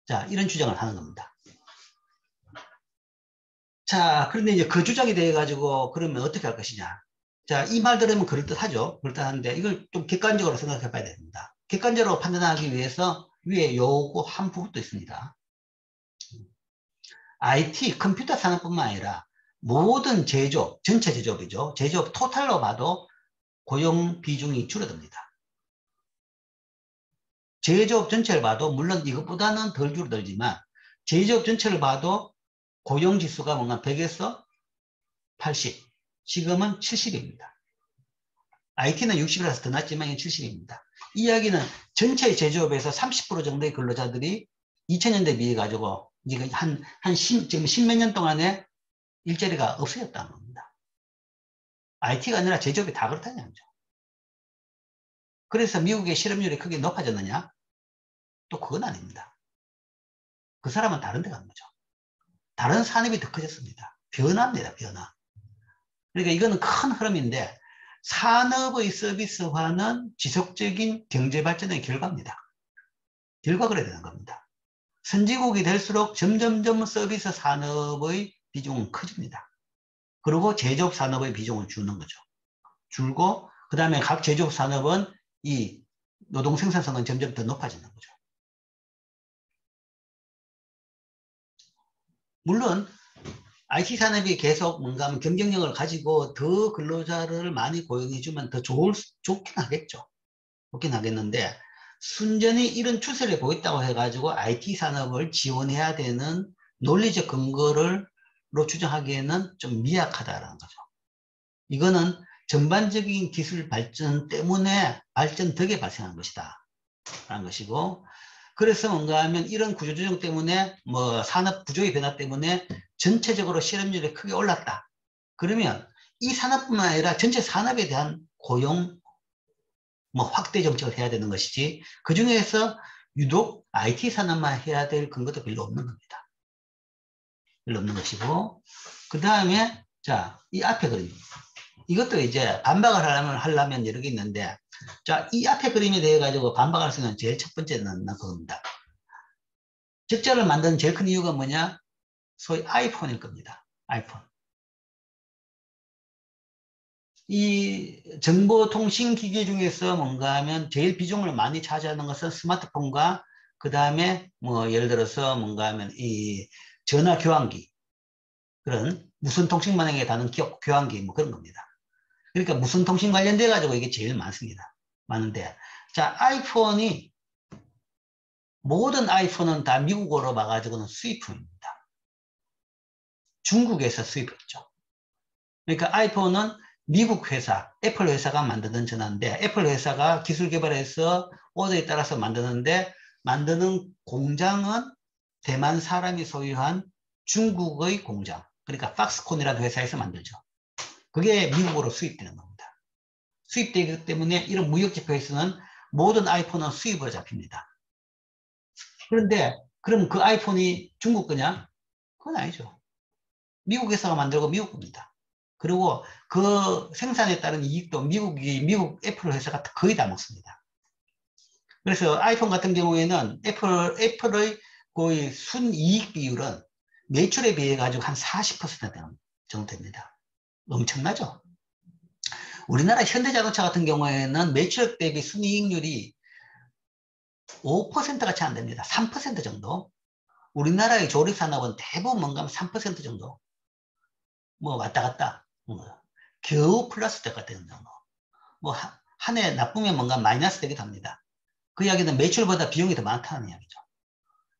자, 이런 주장을 하는 겁니다. 자, 그런데 이제 그 주장이 돼가지고 그러면 어떻게 할 것이냐. 자, 이 말 들으면 그럴듯하죠. 그럴듯한데 이걸 좀 객관적으로 생각해 봐야 됩니다. 객관적으로 판단하기 위해서 위에 요거 한 부분도 있습니다. IT, 컴퓨터 산업뿐만 아니라 모든 제조업, 전체 제조업이죠. 제조업 토탈로 봐도 고용 비중이 줄어듭니다. 제조업 전체를 봐도 물론 이것보다는 덜 줄어들지만 제조업 전체를 봐도 고용지수가 뭔가 100에서 80, 지금은 70입니다. IT는 60이라서 더 낮지만 70입니다. 이 이야기는 전체 제조업에서 30% 정도의 근로자들이 2000년대 비해 가지고 지금 지금 10몇 년 동안에 일자리가 없어졌다는 겁니다. IT가 아니라 제조업이 다 그렇다는 얘기죠. 그래서 미국의 실업률이 크게 높아졌느냐? 또 그건 아닙니다. 그 사람은 다른 데 간 거죠. 다른 산업이 더 커졌습니다. 변화입니다, 변화. 그러니까 이거는 큰 흐름인데 산업의 서비스화는 지속적인 경제 발전의 결과입니다. 결과 그래야 되는 겁니다. 선진국이 될수록 점점점 서비스 산업의 비중은 커집니다. 그리고 제조업 산업의 비중을 주는 거죠. 줄고 그 다음에 각 제조업 산업은 이 노동 생산성은 점점 더 높아지는 거죠. 물론 IT 산업이 계속 뭔가 하면 경쟁력을 가지고 더 근로자를 많이 고용해주면 더 좋긴 하겠죠. 좋긴 하겠는데 순전히 이런 추세를 보였다고 해가지고 IT 산업을 지원해야 되는 논리적 근거로 추정하기에는 좀 미약하다라는 거죠. 이거는 전반적인 기술 발전 때문에 발전 덕에 발생한 것이다 라는 것이고, 그래서 뭔가 하면 이런 구조조정 때문에 뭐 산업 구조의 변화 때문에 전체적으로 실업률이 크게 올랐다. 그러면 이 산업뿐만 아니라 전체 산업에 대한 고용 뭐 확대 정책을 해야 되는 것이지 그 중에서 유독 IT 산업만 해야 될 근거도 별로 없는 겁니다. 별로 없는 것이고, 그 다음에 자, 이 앞에 그림. 이것도 이제 반박을 하려면 여러 개 있는데, 자, 이 앞에 그림에 대해 가지고 반박할 수 있는 제일 첫 번째는 그겁니다. 적자를 만드는 제일 큰 이유가 뭐냐? 소위 아이폰일 겁니다. 아이폰. 이 정보통신기기 중에서 뭔가 하면 제일 비중을 많이 차지하는 것은 스마트폰과 그 다음에 뭐 예를 들어서 뭔가 하면 이 전화 교환기, 그런 무선 통신망에 다는 교환기 뭐 그런 겁니다. 그러니까 무선 통신 관련돼 가지고 이게 제일 많습니다. 많은데, 자, 아이폰이 모든 아이폰은 다 미국으로 봐가지고는 수입품입니다. 중국에서 수입했죠. 그러니까 아이폰은 미국 회사, 애플 회사가 만드는 전화인데 애플 회사가 기술 개발해서 오더에 따라서 만드는데 만드는 공장은 대만 사람이 소유한 중국의 공장, 그러니까 박스콘이라는 회사에서 만들죠. 그게 미국으로 수입되는 겁니다. 수입되기 때문에 이런 무역지표에서는 모든 아이폰은 수입으로 잡힙니다. 그런데 그럼 그 아이폰이 중국 거냐? 그건 아니죠. 미국 회사가 만들고 미국 겁니다. 그리고 그 생산에 따른 이익도 미국 애플 회사가 거의 다 먹습니다. 그래서 아이폰 같은 경우에는 애플의 거의 순이익 비율은 매출에 비해 가지고 한 40% 정도 됩니다. 엄청나죠? 우리나라 현대자동차 같은 경우에는 매출액 대비 순이익률이 5%가 채 안 됩니다. 3% 정도. 우리나라의 조립산업은 대부분 뭔가 3% 정도. 뭐 왔다 갔다. 겨우 플러스 될것 같은 정도. 뭐 한 해 나쁘면 뭔가 마이너스 되기도 합니다. 그 이야기는 매출보다 비용이 더 많다는 이야기죠.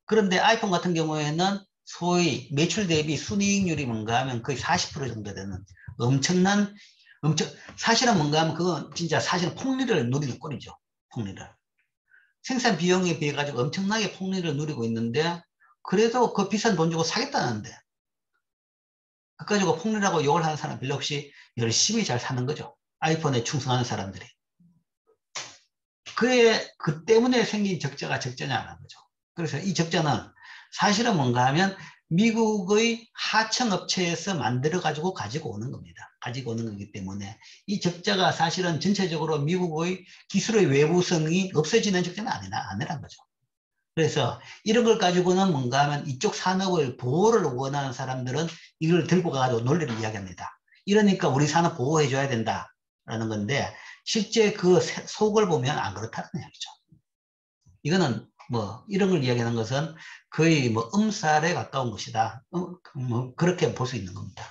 그런데 아이폰 같은 경우에는 소위 매출 대비 순이익률이 뭔가 하면 거의 40% 정도 되는 사실은 뭔가 하면 그건 진짜 사실은 폭리를 누리는 꼴이죠. 폭리를. 생산 비용에 비해 가지고 엄청나게 폭리를 누리고 있는데 그래도 그 비싼 돈 주고 사겠다는데 그 가지고 폭리라고 욕을 하는 사람 별로 없이 열심히 잘 사는 거죠. 아이폰에 충성하는 사람들이. 그 때문에 생긴 적자냐는 거죠. 그래서 이 적자는 사실은 뭔가 하면 미국의 하청업체에서 만들어가지고 가지고 오는 겁니다. 가지고 오는 거기 때문에 이 적자가 사실은 전체적으로 미국의 기술의 외부성이 없어지는 적자는 아니란 거죠. 그래서 이런 걸 가지고는 뭔가 하면 이쪽 산업을 보호를 원하는 사람들은 이걸 들고 가가지고 논리를 이야기합니다. 이러니까 우리 산업 보호해줘야 된다라는 건데 실제 그 속을 보면 안 그렇다는 이야기죠. 이거는 뭐 이런 걸 이야기하는 것은 거의 뭐 음살에 가까운 것이다. 뭐 그렇게 볼 수 있는 겁니다.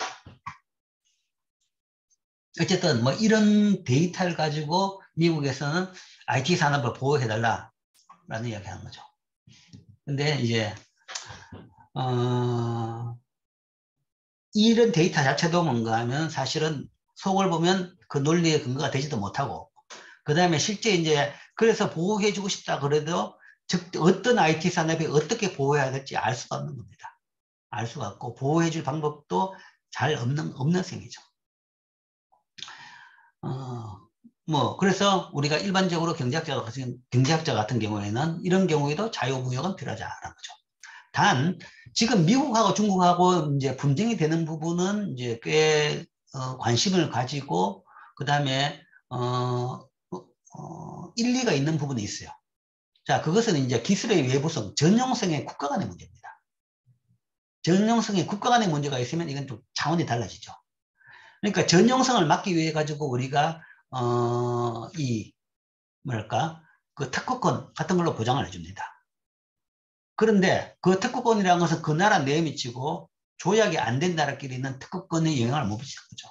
어쨌든 뭐 이런 데이터를 가지고 미국에서는 IT 산업을 보호해달라라는 이야기하는 거죠. 근데 이제 이런 데이터 자체도 뭔가 하면 사실은 속을 보면 그 논리의 근거가 되지도 못하고, 그 다음에 실제 이제 그래서 보호해주고 싶다 그래도 즉 어떤 IT 산업이 어떻게 보호해야 될지 알 수가 없는 겁니다. 알 수가 없고 보호해줄 방법도 잘 없는 셈이죠. 뭐 그래서 우리가 일반적으로 경제학자 같은 경우에는 이런 경우에도 자유무역은 필요하다는 거죠. 단 지금 미국하고 중국하고 이제 분쟁이 되는 부분은 이제 꽤 관심을 가지고 그 다음에 일리가 있는 부분이 있어요. 자, 그것은 이제 기술의 외부성, 전용성의 국가 간의 문제입니다. 전용성의 국가 간의 문제가 있으면 이건 좀 차원이 달라지죠. 그러니까 전용성을 막기 위해 가지고 우리가 뭐랄까 그 특허권 같은 걸로 보장을 해줍니다. 그런데 그 특허권이라는 것은 그 나라 내에 미치고 조약이 안 된 나라끼리는 특허권에 영향을 못 미치는 거죠.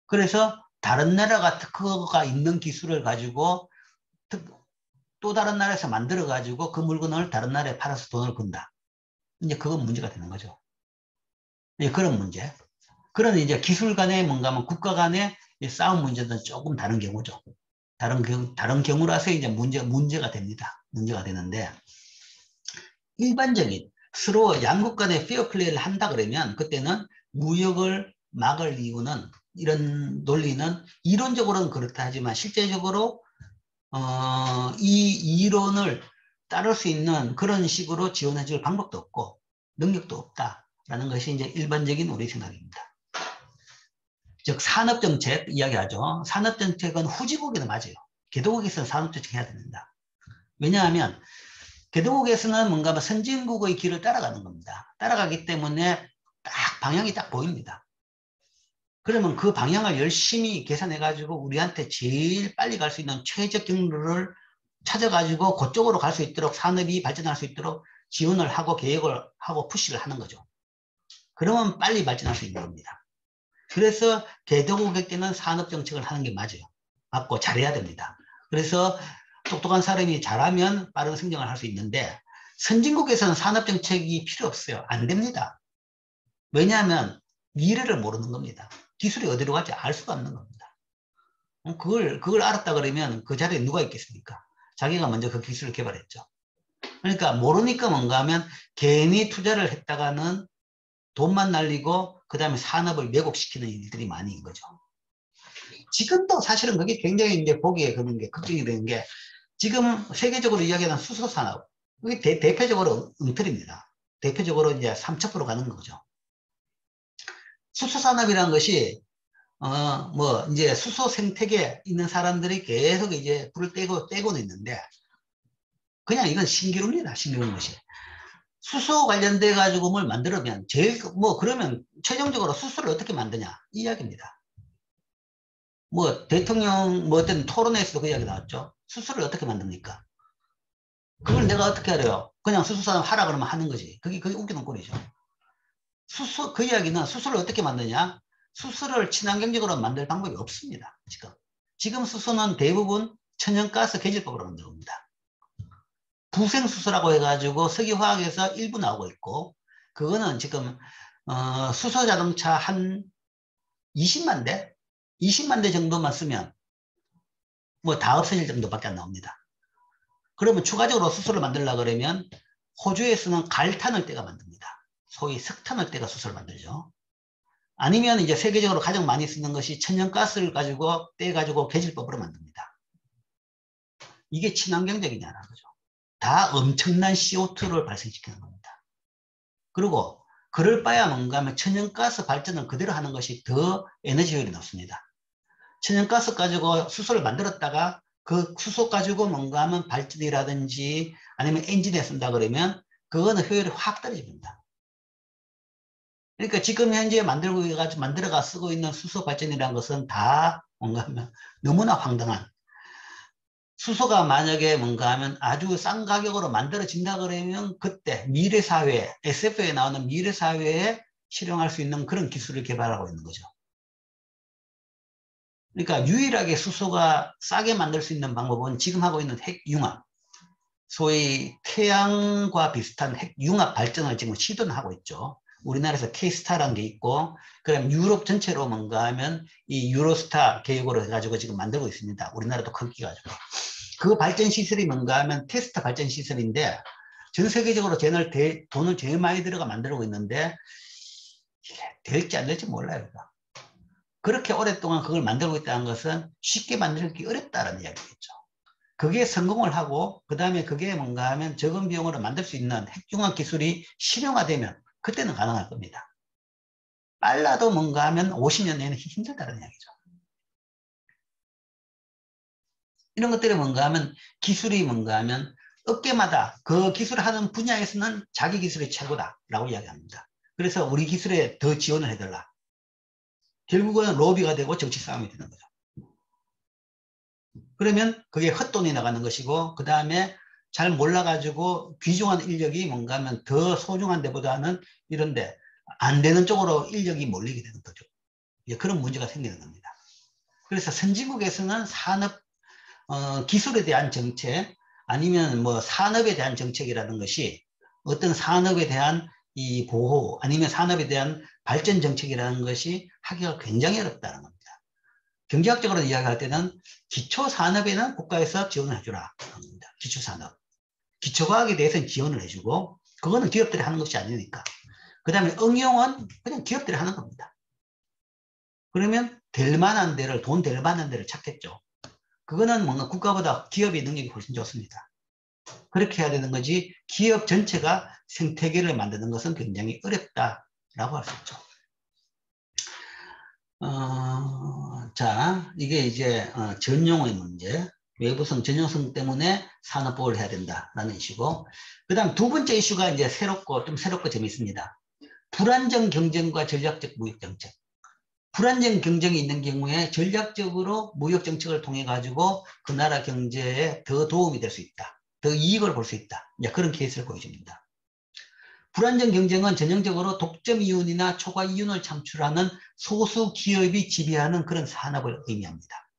그래서 다른 나라가 특허가 있는 기술을 가지고 또 다른 나라에서 만들어 가지고 그 물건을 다른 나라에 팔아서 돈을 번다. 이제 그건 문제가 되는 거죠. 이제 그런 문제. 그런 이제 기술 간의 뭔가 하면 국가 간의 싸움 문제는 조금 다른 경우죠. 다른 경우라서 이제 문제가 됩니다. 문제가 되는데, 일반적인 서로 양국 간의 페어 플레이를 한다 그러면 그때는 무역을 막을 이유는 이런 논리는 이론적으로는 그렇다 하지만 실제적으로 이 이론을 따를 수 있는 그런 식으로 지원해 줄 방법도 없고 능력도 없다라는 것이 이제 일반적인 우리 생각입니다. 즉 산업정책 이야기하죠. 산업정책은 후지국에는 맞아요. 개도국에서는 산업정책 해야 됩니다. 왜냐하면 개도국에서는 뭔가 선진국의 길을 따라가는 겁니다. 따라가기 때문에 딱 방향이 딱 보입니다. 그러면 그 방향을 열심히 계산해가지고 우리한테 제일 빨리 갈 수 있는 최적 경로를 찾아가지고 그쪽으로 갈 수 있도록 산업이 발전할 수 있도록 지원을 하고 계획을 하고 푸시를 하는 거죠. 그러면 빨리 발전할 수 있는 겁니다. 그래서 개도국에게는 산업정책을 하는 게 맞아요. 맞고 잘해야 됩니다. 그래서 똑똑한 사람이 잘하면 빠른 성장을 할 수 있는데 선진국에서는 산업정책이 필요 없어요. 안 됩니다. 왜냐하면 미래를 모르는 겁니다. 기술이 어디로 갈지 알 수가 없는 겁니다. 그걸 알았다 그러면 그 자리에 누가 있겠습니까? 자기가 먼저 그 기술을 개발했죠. 그러니까 모르니까 뭔가 하면 괜히 투자를 했다가는 돈만 날리고 그 다음에 산업을 왜곡시키는 일들이 많이 있는 거죠. 지금도 사실은 그게 굉장히 이제 보기에 그런 게 걱정이 되는 게 지금 세계적으로 이야기하는 수소 산업, 그게 대표적으로 엉터리입니다. 대표적으로 이제 3첩으로 가는 거죠. 수소 산업이라는 것이 뭐 이제 수소 생태계에 있는 사람들이 계속 이제 불을 떼고는 있는데 그냥 이건 신기루입니다. 신기루인 것이. 수소 관련돼 가지고 뭘 만들면 제일 뭐 그러면 최종적으로 수소를 어떻게 만드냐 이 이야기입니다. 뭐 대통령 뭐 어떤 토론회에서도 그 이야기 나왔죠. 수소를 어떻게 만듭니까? 그걸 내가 어떻게 알아요? 그냥 수소 산업 하라 그러면 하는 거지. 그게 웃기는 꼴이죠. 그 이야기는 수소를 어떻게 만드냐? 수소를 친환경적으로 만들 방법이 없습니다. 지금 수소는 대부분 천연가스 계질법으로 만든 겁니다. 부생수소라고 해가지고 석유화학에서 일부 나오고 있고 그거는 지금 수소 자동차 한 20만 대? 20만 대 정도만 쓰면 뭐 다 없어질 정도밖에 안 나옵니다. 그러면 추가적으로 수소를 만들려고 그러면 호주에서는 갈탄을 떼가 만듭니다. 소위 석탄을 떼가 수소를 만들죠. 아니면 이제 세계적으로 가장 많이 쓰는 것이 천연가스를 가지고 떼가지고 계질법으로 만듭니다. 이게 친환경적이냐는 거죠. 다 엄청난 CO2를 발생시키는 겁니다. 그리고 그럴 바야 뭔가 하면 천연가스 발전을 그대로 하는 것이 더 에너지 효율이 높습니다. 천연가스 가지고 수소를 만들었다가 그 수소 가지고 뭔가 하면 발전이라든지 아니면 엔진에 쓴다 그러면 그거는 효율이 확 떨어집니다. 그러니까 지금 현재 만들어가 쓰고 있는 수소 발전이라는 것은 다 뭔가 하면 너무나 황당한 수소가 만약에 뭔가 하면 아주 싼 가격으로 만들어진다 그러면 그때 미래사회, SF에 나오는 미래사회에 실용할 수 있는 그런 기술을 개발하고 있는 거죠. 그러니까 유일하게 수소가 싸게 만들 수 있는 방법은 지금 하고 있는 핵융합, 소위 태양과 비슷한 핵융합 발전을 지금 시도는 하고 있죠. 우리나라에서 K스타라는 게 있고, 그다음 유럽 전체로 뭔가 하면 이 유로스타 계획으로 해가지고 지금 만들고 있습니다. 우리나라도 크게 가지고. 그 발전 시설이 뭔가 하면 테스트 발전 시설인데, 전 세계적으로 돈을 제일 많이 들어가 만들고 있는데, 이게 될지 안 될지 몰라요. 그렇게 오랫동안 그걸 만들고 있다는 것은 쉽게 만들기 어렵다는 이야기겠죠. 그게 성공을 하고 그 다음에 그게 뭔가 하면 적은 비용으로 만들 수 있는 핵융합 기술이 실용화되면 그때는 가능할 겁니다. 빨라도 뭔가 하면 50년 내에는 힘들다는 이야기죠. 이런 것들이 뭔가 하면 기술이 뭔가 하면 업계마다 그 기술을 하는 분야에서는 자기 기술이 최고다라고 이야기합니다. 그래서 우리 기술에 더 지원을 해달라. 결국은 로비가 되고 정치 싸움이 되는 거죠. 그러면 그게 헛돈이 나가는 것이고 그 다음에 잘 몰라가지고 귀중한 인력이 뭔가 하면 더 소중한 데보다는 이런데 안 되는 쪽으로 인력이 몰리게 되는 거죠. 그런 문제가 생기는 겁니다. 그래서 선진국에서는 산업 기술에 대한 정책 아니면 뭐 산업에 대한 정책이라는 것이 어떤 산업에 대한 이 보호 아니면 산업에 대한 발전 정책이라는 것이 하기가 굉장히 어렵다는 겁니다. 경제학적으로 이야기할 때는 기초산업에는 국가에서 지원을 해주라. 기초산업. 기초과학에 대해서는 지원을 해주고 그거는 기업들이 하는 것이 아니니까. 그 다음에 응용은 그냥 기업들이 하는 겁니다. 그러면 될 만한 데를 돈 될 만한 데를 찾겠죠. 그거는 뭔가 국가보다 기업의 능력이 훨씬 좋습니다. 그렇게 해야 되는 거지 기업 전체가 생태계를 만드는 것은 굉장히 어렵다라고 할 수 있죠. 자, 이게 이제 전용의 문제, 외부성, 전용성 때문에 산업보호를 해야 된다라는 이슈고, 그 다음 두 번째 이슈가 이제 좀 새롭고 재밌습니다. 불안정 경쟁과 전략적 무역 정책. 불안정 경쟁이 있는 경우에 전략적으로 무역 정책을 통해 가지고 그 나라 경제에 더 도움이 될 수 있다. 더 이익을 볼 수 있다. 그런 케이스를 보여줍니다. 불안정 경쟁은 전형적으로 독점 이윤이나 초과 이윤을 창출하는 소수 기업이 지배하는 그런 산업을 의미합니다.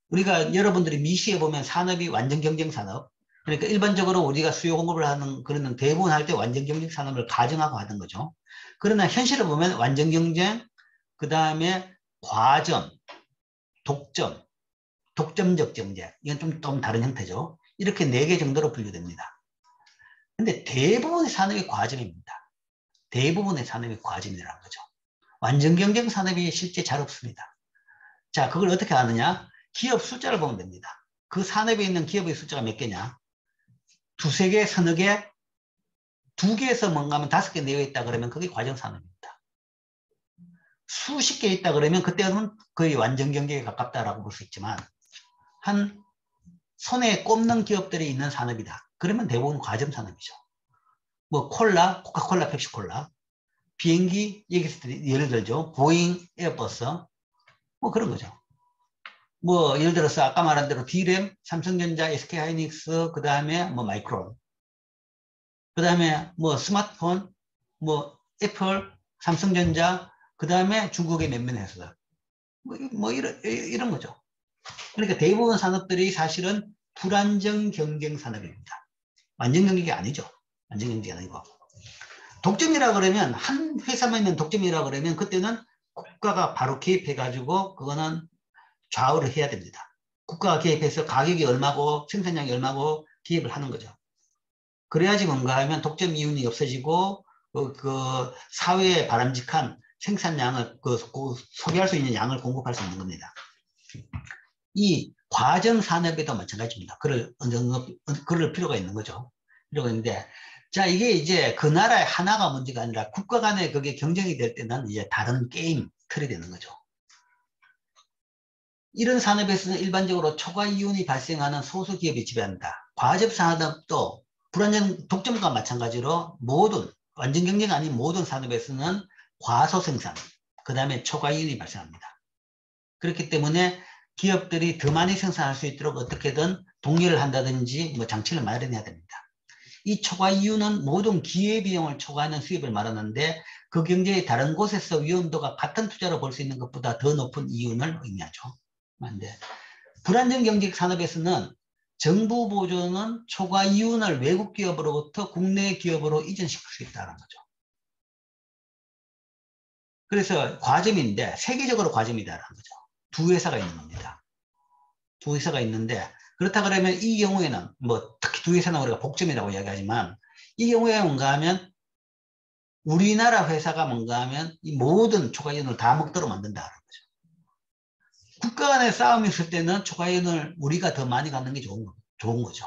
우리가 여러분들이 미시에 보면 산업이 완전 경쟁 산업, 그러니까 일반적으로 우리가 수요 공급을 하는 그런 대부분 할 때 완전 경쟁 산업을 가정하고 하는 거죠. 그러나 현실을 보면 완전 경쟁, 그 다음에 과점, 독점, 독점적 경쟁, 이건 좀 다른 형태죠. 이렇게 4개 정도로 분류됩니다. 근데 대부분의 산업이 과점입니다. 대부분의 산업이 과점이라는 거죠. 완전 경쟁 산업이 실제 잘 없습니다. 자, 그걸 어떻게 아느냐? 기업 숫자를 보면 됩니다. 그 산업에 있는 기업의 숫자가 몇 개냐? 2, 3개, 서너 개, 2개에서 뭔가 하면 5개, 4개 있다 그러면 그게 과정 산업입니다. 수십 개 있다 그러면 그때는 거의 완전 경쟁에 가깝다라고 볼 수 있지만 한 손에 꼽는 기업들이 있는 산업이다. 그러면 대부분 과점 산업이죠. 뭐 콜라, 코카콜라, 펩시콜라, 비행기 여기서 예를 들죠. 보잉, 에어버스 뭐 그런 거죠. 뭐 예를 들어서 아까 말한 대로 D램, 삼성전자, SK하이닉스, 그 다음에 뭐 마이크론, 그 다음에 뭐 스마트폰, 뭐 애플, 삼성전자, 그 다음에 중국의 몇몇 회사들 뭐 이런 거죠. 그러니까 대부분 산업들이 사실은 불안정 경쟁 산업입니다. 완전 경쟁이 아니죠. 완전 경쟁이 아니고. 독점이라 그러면 한 회사만 있는 독점이라 그러면 그때는 국가가 바로 개입해가지고 그거는 좌우를 해야 됩니다. 국가가 개입해서 가격이 얼마고 생산량이 얼마고 개입을 하는 거죠. 그래야지 뭔가 하면 독점 이윤이 없어지고 그 사회에 바람직한 생산량을 소비할 수 있는 양을 공급할 수 있는 겁니다. 이 과정 산업에도 마찬가지입니다. 그럴 필요가 있는 거죠. 필요가 있는데 자, 이게 이제 그 나라의 하나가 문제가 아니라 국가 간에 그게 경쟁이 될 때는 이제 다른 게임 틀이 되는 거죠. 이런 산업에서는 일반적으로 초과 이윤이 발생하는 소수 기업이 지배한다. 과접 산업도 불완전 독점과 마찬가지로 모든 완전 경쟁 아닌 모든 산업에서는 과소 생산, 그 다음에 초과 이윤이 발생합니다. 그렇기 때문에 기업들이 더 많이 생산할 수 있도록 어떻게든 동의를 한다든지 뭐 장치를 마련해야 됩니다. 이 초과 이윤은 모든 기회비용을 초과하는 수입을 말하는데 그 경제의 다른 곳에서 위험도가 같은 투자로 볼 수 있는 것보다 더 높은 이윤을 의미하죠. 근데 불안정 경제 산업에서는 정부 보조는 초과 이윤을 외국 기업으로부터 국내 기업으로 이전시킬 수 있다는 거죠. 그래서 과점인데 세계적으로 과점이다라는 거죠. 두 회사가 있는 겁니다. 두 회사가 있는데 그렇다 그러면 이 경우에는 뭐 특히 두 회사는 우리가 복점이라고 이야기하지만 이 경우에 뭔가 하면 우리나라 회사가 뭔가 하면 이 모든 초과이윤을 다 먹도록 만든다는 거죠. 국가 간의 싸움이 있을 때는 초과이윤을 우리가 더 많이 갖는 게 좋은 거죠.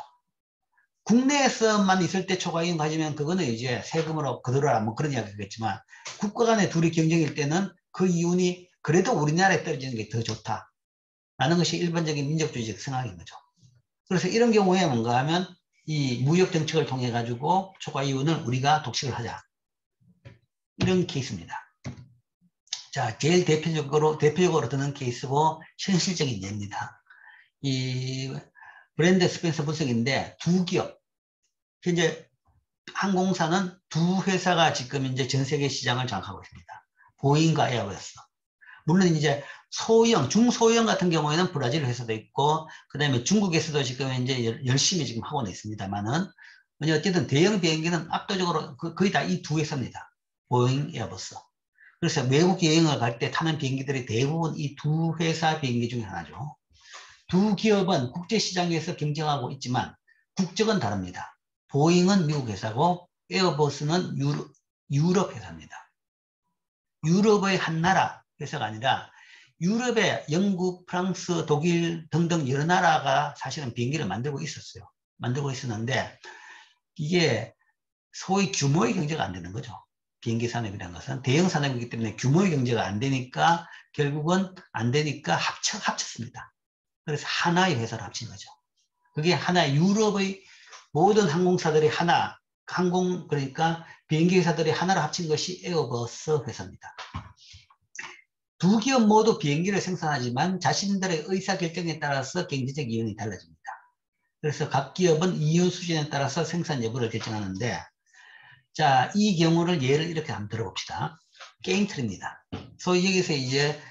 국내에서만 있을 때 초과이윤 가지면 그거는 이제 세금으로 그대로라 뭐 그런 이야기겠지만 국가 간의 둘이 경쟁일 때는 그 이윤이 그래도 우리나라에 떨어지는 게 더 좋다라는 것이 일반적인 민족주의적 생각인 거죠. 그래서 이런 경우에 뭔가 하면 이 무역 정책을 통해 가지고 초과이윤을 우리가 독식을 하자. 이런 케이스입니다. 자, 제일 대표적으로 드는 케이스고 현실적인 예입니다. 이 브랜드 스펜서 분석인데 두 기업, 현재 항공사는 두 회사가 지금 이제 전 세계 시장을 장악하고 있습니다. 보잉과 에어버스. 물론 이제 소형, 중소형 같은 경우에는 브라질 회사도 있고, 그 다음에 중국에서도 지금 이제 열심히 지금 하고는 있습니다만은, 어쨌든 대형 비행기는 압도적으로 거의 다 이 두 회사입니다. 보잉, 에어버스. 그래서 외국 여행을 갈 때 타는 비행기들이 대부분 이 두 회사 비행기 중에 하나죠. 두 기업은 국제시장에서 경쟁하고 있지만 국적은 다릅니다. 보잉은 미국 회사고 에어버스는 유럽 회사입니다. 유럽의 한 나라 회사가 아니라 유럽의 영국, 프랑스, 독일 등등 여러 나라가 사실은 비행기를 만들고 있었어요. 만들고 있었는데 이게 소위 규모의 경제가 안 되는 거죠. 비행기 산업이라는 것은 대형 산업이기 때문에 규모의 경제가 안 되니까 결국은 안 되니까 합쳤습니다. 그래서 하나의 회사를 합친 거죠. 그게 하나의 유럽의 모든 항공사들이 하나, 그러니까 비행기 회사들이 하나로 합친 것이 에어버스 회사입니다. 두 기업 모두 비행기를 생산하지만 자신들의 의사결정에 따라서 경제적 이윤이 달라집니다. 그래서 각 기업은 이윤 수준에 따라서 생산 여부를 결정하는데 자, 이 경우를 예를 이렇게 한번 들어봅시다. 게임 틀입니다. 소위 여기서 이제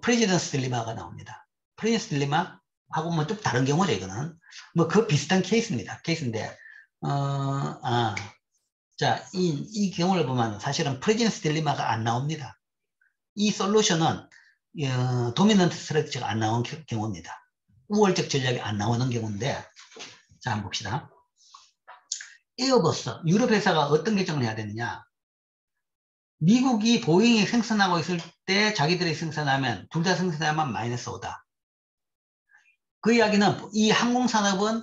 프레지던스 딜레마가 나옵니다. 프레지던스 딜레마하고 뭐 좀 다른 경우죠, 이거는. 뭐 그 비슷한 케이스인데 자, 이 경우를 보면 사실은 프레지던스 딜레마가 안 나옵니다. 이 솔루션은 도미넌트 스트래티지가 안 나온 경우입니다. 우월적 전략이 안 나오는 경우인데 자, 한번 봅시다. 에어버스, 유럽 회사가 어떤 결정을 해야 되느냐? 미국이 보잉이 생산하고 있을 때 자기들이 생산하면 둘 다 생산하면 마이너스 5다. 그 이야기는 이 항공산업은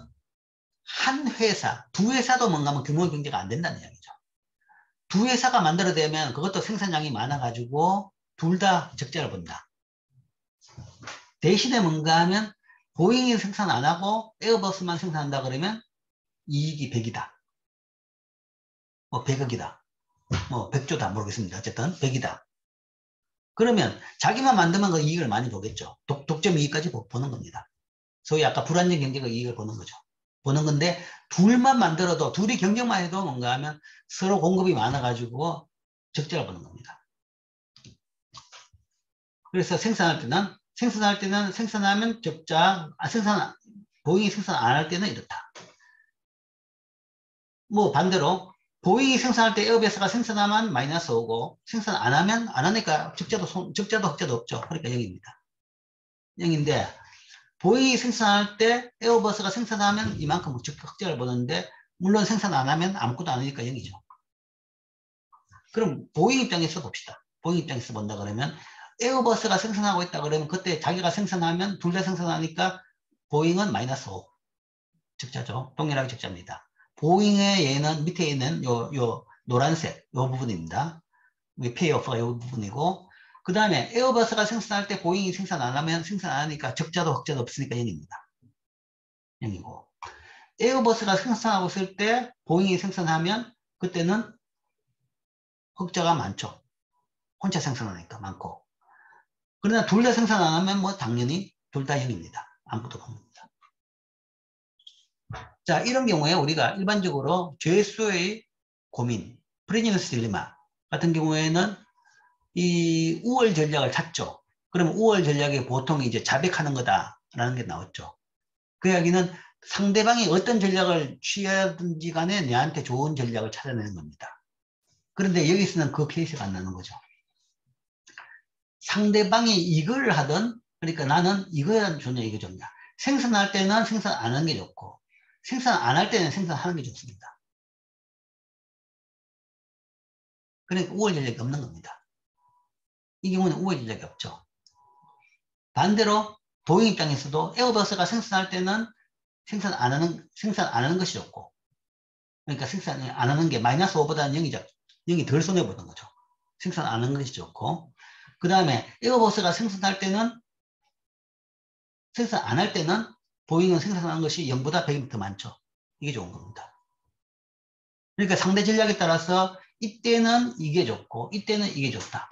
한 회사, 두 회사도 뭔가 하면 규모 경제가 안 된다는 이야기죠. 두 회사가 만들어내면 그것도 생산량이 많아가지고 둘 다 적자를 본다. 대신에 뭔가 하면 보잉이 생산 안 하고 에어버스만 생산한다 그러면 이익이 100이다. 뭐 100억이다. 뭐 100조다 모르겠습니다. 어쨌든 100이다. 그러면 자기만 만들면 그 이익을 많이 보겠죠. 독점 이익까지 보는 겁니다. 소위 아까 불안정 경제가 이익을 보는 거죠. 보는 건데 둘만 만들어도 둘이 경쟁만 해도 뭔가 하면 서로 공급이 많아가지고 적자를 보는 겁니다. 그래서 생산할 때는 생산하면 적자, 보잉이 생산 안 할 때는 이렇다. 뭐 반대로 보잉이 생산할 때 에어버스가 생산하면 마이너스 오고 생산 안 하면 안 하니까 적자도 흑자도 없죠. 그러니까 0입니다. 0인데 보잉이 생산할 때 에어버스가 생산하면 이만큼 흑자를 보는데 물론 생산 안 하면 아무것도 안 하니까 0이죠. 그럼 보잉 입장에서 봅시다. 보잉 입장에서 본다 그러면 에어버스가 생산하고 있다 그러면 그때 자기가 생산하면 둘 다 생산하니까 보잉은 마이너스 5 적자죠. 동일하게 적자입니다. 보잉의 얘는 밑에 있는 요 노란색 요 부분입니다. 페이오프가 요 부분이고 그 다음에 에어버스가 생산할 때 보잉이 생산 안 하니까 적자도 흑자도 없으니까 0입니다. 0이고 에어버스가 생산하고 있을 때 보잉이 생산하면 그때는 흑자가 많죠. 혼자 생산하니까 많고 그러나 둘 다 생산 안 하면 뭐 당연히 둘 다 0입니다. 아무것도 없습니다. 자, 이런 경우에 우리가 일반적으로 죄수의 고민, 프리즈너스 딜레마 같은 경우에는 이 우월 전략을 찾죠. 그러면 우월 전략이 보통 이제 자백하는 거다라는 게 나왔죠. 그 이야기는 상대방이 어떤 전략을 취하든지 간에 내한테 좋은 전략을 찾아내는 겁니다. 그런데 여기서는 그 케이스가 안 나는 거죠. 상대방이 이걸 하든, 그러니까 나는 이거야 좋냐, 이거 좋냐. 생산할 때는 생산 안 하는 게 좋고, 생산 안 할 때는 생산하는 게 좋습니다. 그러니까 우월 전략이 없는 겁니다. 이 경우는 우월 전략이 없죠. 반대로 보잉 입장에서도 에어버스가 생산할 때는 생산 안 하는 것이 좋고, 그러니까 생산 안 하는 게 마이너스 5보다는 0이 덜 손해보는 거죠. 생산 안 하는 것이 좋고, 그 다음에 에어버스가 생산할 때는, 생산 안 할 때는 보잉은 생산하는 것이 0보다 100이 더 많죠. 이게 좋은 겁니다. 그러니까 상대 전략에 따라서 이때는 이게 좋고, 이때는 이게 좋다.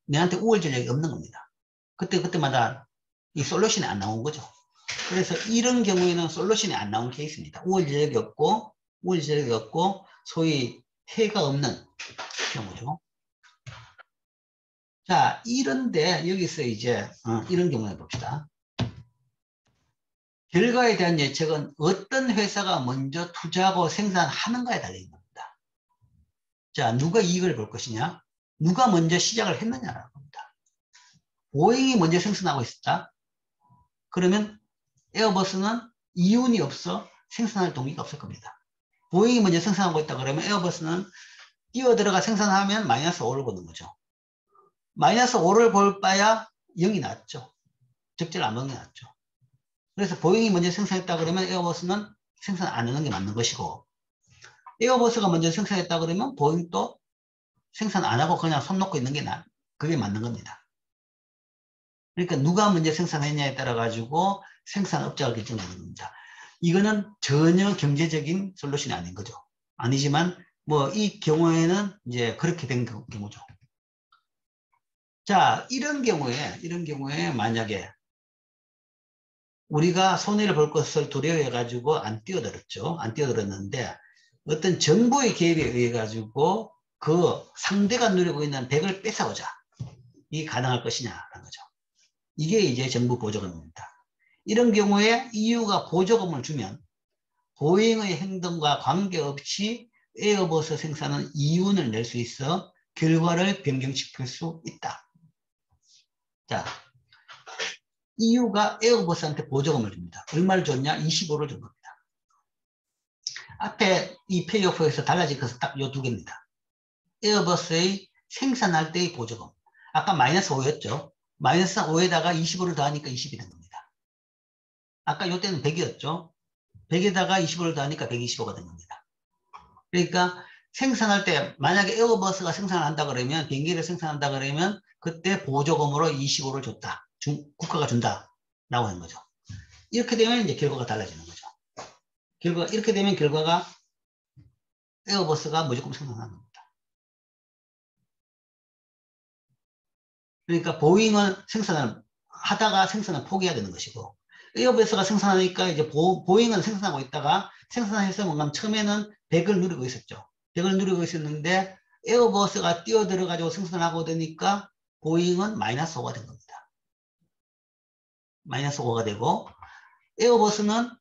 내한테 우월 전략이 없는 겁니다. 그때마다 이 솔루션이 안 나온 거죠. 그래서 이런 경우에는 솔루션이 안 나온 케이스입니다. 우월 전략이 없고, 소위 해가 없는 경우죠. 자, 이런데 여기서 이제 이런 경우를 봅시다. 결과에 대한 예측은 어떤 회사가 먼저 투자하고 생산하는가에 달려있는 겁니다. 자, 누가 이익을 볼 것이냐? 누가 먼저 시작을 했느냐라는 겁니다. 보잉이 먼저 생산하고 있었다. 그러면 에어버스는 이윤이 없어 생산할 동기가 없을 겁니다. 보잉이 먼저 생산하고 있다 그러면 에어버스는 뛰어들어가 생산하면 마이너스 5를 보는 거죠. 마이너스 5를 볼 바야 0이 낫죠. 적재를 안 먹는 게 낫죠. 그래서 보잉이 먼저 생산했다 그러면 에어버스는 생산 안 하는 게 맞는 것이고, 에어버스가 먼저 생산했다 그러면 보잉도 생산 안 하고 그냥 손 놓고 있는 게 그게 맞는 겁니다. 그러니까 누가 먼저 생산했냐에 따라 가지고 생산업자가 결정되는 겁니다. 이거는 전혀 경제적인 솔루션이 아닌 거죠. 아니지만 뭐 이 경우에는 이제 그렇게 된 경우죠. 자, 이런 경우에 만약에 우리가 손해를 볼 것을 두려워해 가지고 안 뛰어들었죠. 안 뛰어들었는데 어떤 정부의 개입에 의해 가지고 그 상대가 누리고 있는 100을 뺏어오자. 이게 가능할 것이냐라는 거죠. 이게 이제 정부 보조금입니다. 이런 경우에 EU가 보조금을 주면 보잉의 행동과 관계없이 에어버스 생산은 이윤을 낼 수 있어 결과를 변경시킬 수 있다. 자, EU가 에어버스한테 보조금을 줍니다. 얼마를 줬냐? 25를 준 겁니다. 앞에 이 페이오프에서 달라진 것은 딱 이 두 개입니다. 에어버스의 생산할 때의 보조금. 아까 마이너스 5였죠. 마이너스 5에다가 25를 더하니까 20이 된 겁니다. 아까 이때는 100이었죠. 100에다가 25를 더하니까 125가 된 겁니다. 그러니까 생산할 때 만약에 에어버스가 생산을 한다 그러면, 비행기를 생산한다 그러면 그때 보조금으로 25를 줬다. 국가가 준다. 라고 하는 거죠. 이렇게 되면 이제 결과가 달라지는 거죠. 이렇게 되면 결과가 에어버스가 무조건 생산하는 겁니다. 그러니까 보잉은 생산을 하다가 생산을 포기해야 되는 것이고, 에어버스가 생산하니까 이제 보잉은 생산하고 있다가 생산해서 뭔가 처음에는 100을 누리고 있었죠. 100을 누리고 있었는데 에어버스가 뛰어들어가지고 생산하고 되니까 보잉은 마이너스 5가 된 겁니다. 마이너스 5가 되고, 에어버스는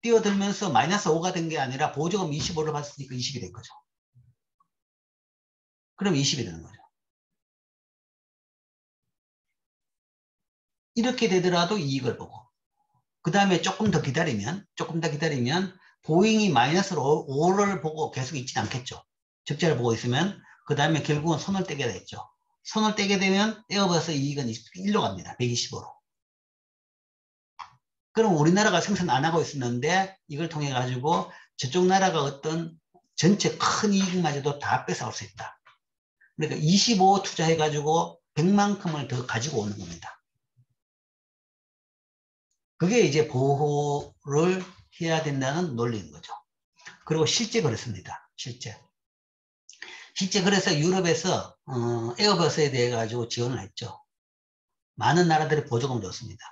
뛰어들면서 마이너스 5가 된 게 아니라 보조금 25를 받았으니까 20이 된 거죠. 그럼 20이 되는 거죠. 이렇게 되더라도 이익을 보고, 그 다음에 조금 더 기다리면 보잉이 마이너스 5를 보고 계속 있지는 않겠죠. 적자를 보고 있으면 그 다음에 결국은 손을 떼게 되겠죠. 손을 떼게 되면 에어버스 이익은 1로 갑니다. 125로. 그럼 우리나라가 생산 안 하고 있었는데 이걸 통해 가지고 저쪽 나라가 어떤 전체 큰 이익마저도 다 뺏어올 수 있다. 그러니까 25 투자해 가지고 100만큼을 더 가지고 오는 겁니다. 그게 이제 보호를 해야 된다는 논리인 거죠. 그리고 실제 그렇습니다. 실제 그래서 유럽에서 에어버스에 대해 가지고 지원을 했죠. 많은 나라들이 보조금을 줬습니다.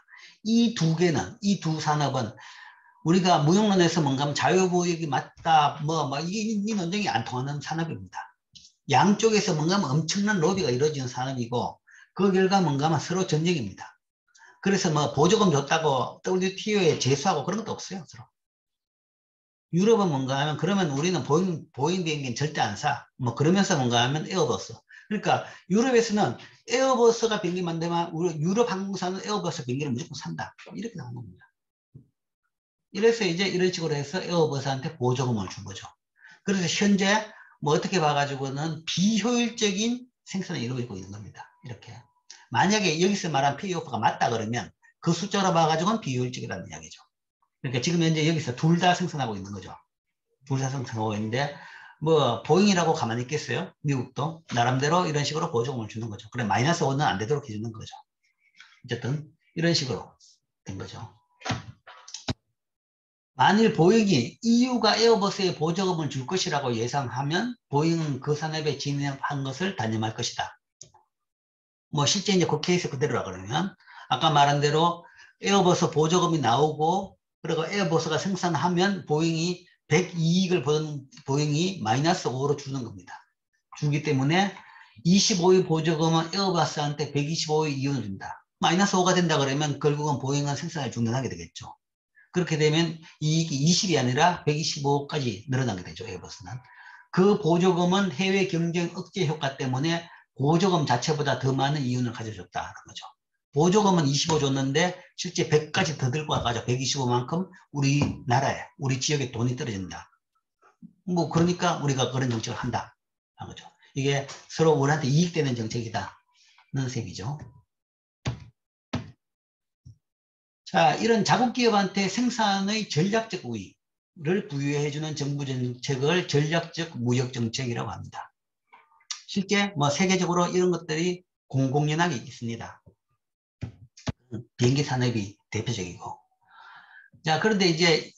이 두 산업은 우리가 무역론에서 뭔가 하면 자유무역이 맞다, 이 논쟁이 안 통하는 산업입니다. 양쪽에서 뭔가 하면 엄청난 로비가 이루어지는 산업이고, 그 결과 뭔가 하면 서로 전쟁입니다. 그래서 뭐 보조금 줬다고 WTO에 제소하고 그런 것도 없어요, 서로. 유럽은 뭔가 하면 그러면 우리는 보잉 비행기는 절대 안 사. 뭐 그러면서 뭔가 하면 에어버스. 그러니까 유럽에서는 에어버스가 비행기 만들면 우리 유럽 항공사는 에어버스 비행기를 무조건 산다. 이렇게 나온 겁니다. 이래서 이제 이런 식으로 해서 에어버스한테 보조금을 준 거죠. 그래서 현재 뭐 어떻게 봐가지고는 비효율적인 생산이 이루어지고 있는 겁니다. 이렇게. 만약에 여기서 말한 페이오프가 맞다 그러면 그 숫자로 봐가지고는 비효율적이라는 이야기죠. 그러니까 지금 현재 여기서 둘 다 생산하고 있는 거죠. 둘 다 생산하고 있는데 뭐 보잉이라고 가만히 있겠어요? 미국도 나름대로 이런 식으로 보조금을 주는 거죠. 그래 마이너스 5는 안 되도록 해주는 거죠. 어쨌든 이런 식으로 된 거죠. 만일 보잉이 EU가 에어버스에 보조금을 줄 것이라고 예상하면 보잉은 그 산업에 진입한 것을 단념할 것이다. 뭐 실제 이제 그 케이스 그대로라 그러면 아까 말한 대로 에어버스 보조금이 나오고 그리고 에어버스가 생산하면 보잉이 100이익을 보던 보잉이 마이너스 5로 주는 겁니다. 주기 때문에 25의 보조금은 에어버스한테 125의 이윤을 준다. 마이너스 5가 된다 그러면 결국은 보잉은 생산을 중단하게 되겠죠. 그렇게 되면 이익이 20이 아니라 125까지 늘어나게 되죠. 에어버스는. 그 보조금은 해외 경쟁 억제 효과 때문에 보조금 자체보다 더 많은 이윤을 가져줬다는 거죠. 보조금은 25 줬는데 실제 100까지 더 들고 와가지고 125만큼 우리나라에 우리 지역에 돈이 떨어진다. 뭐 그러니까 우리가 그런 정책을 한다. 하는 거죠. 이게 서로 우리한테 이익되는 정책이다는 셈이죠. 자, 이런 자국 기업한테 생산의 전략적 우위를 부여해주는 정부 정책을 전략적 무역 정책이라고 합니다. 실제 뭐 세계적으로 이런 것들이 공공연하게 있습니다. 비행기 산업이 대표적이고. 자, 그런데 이제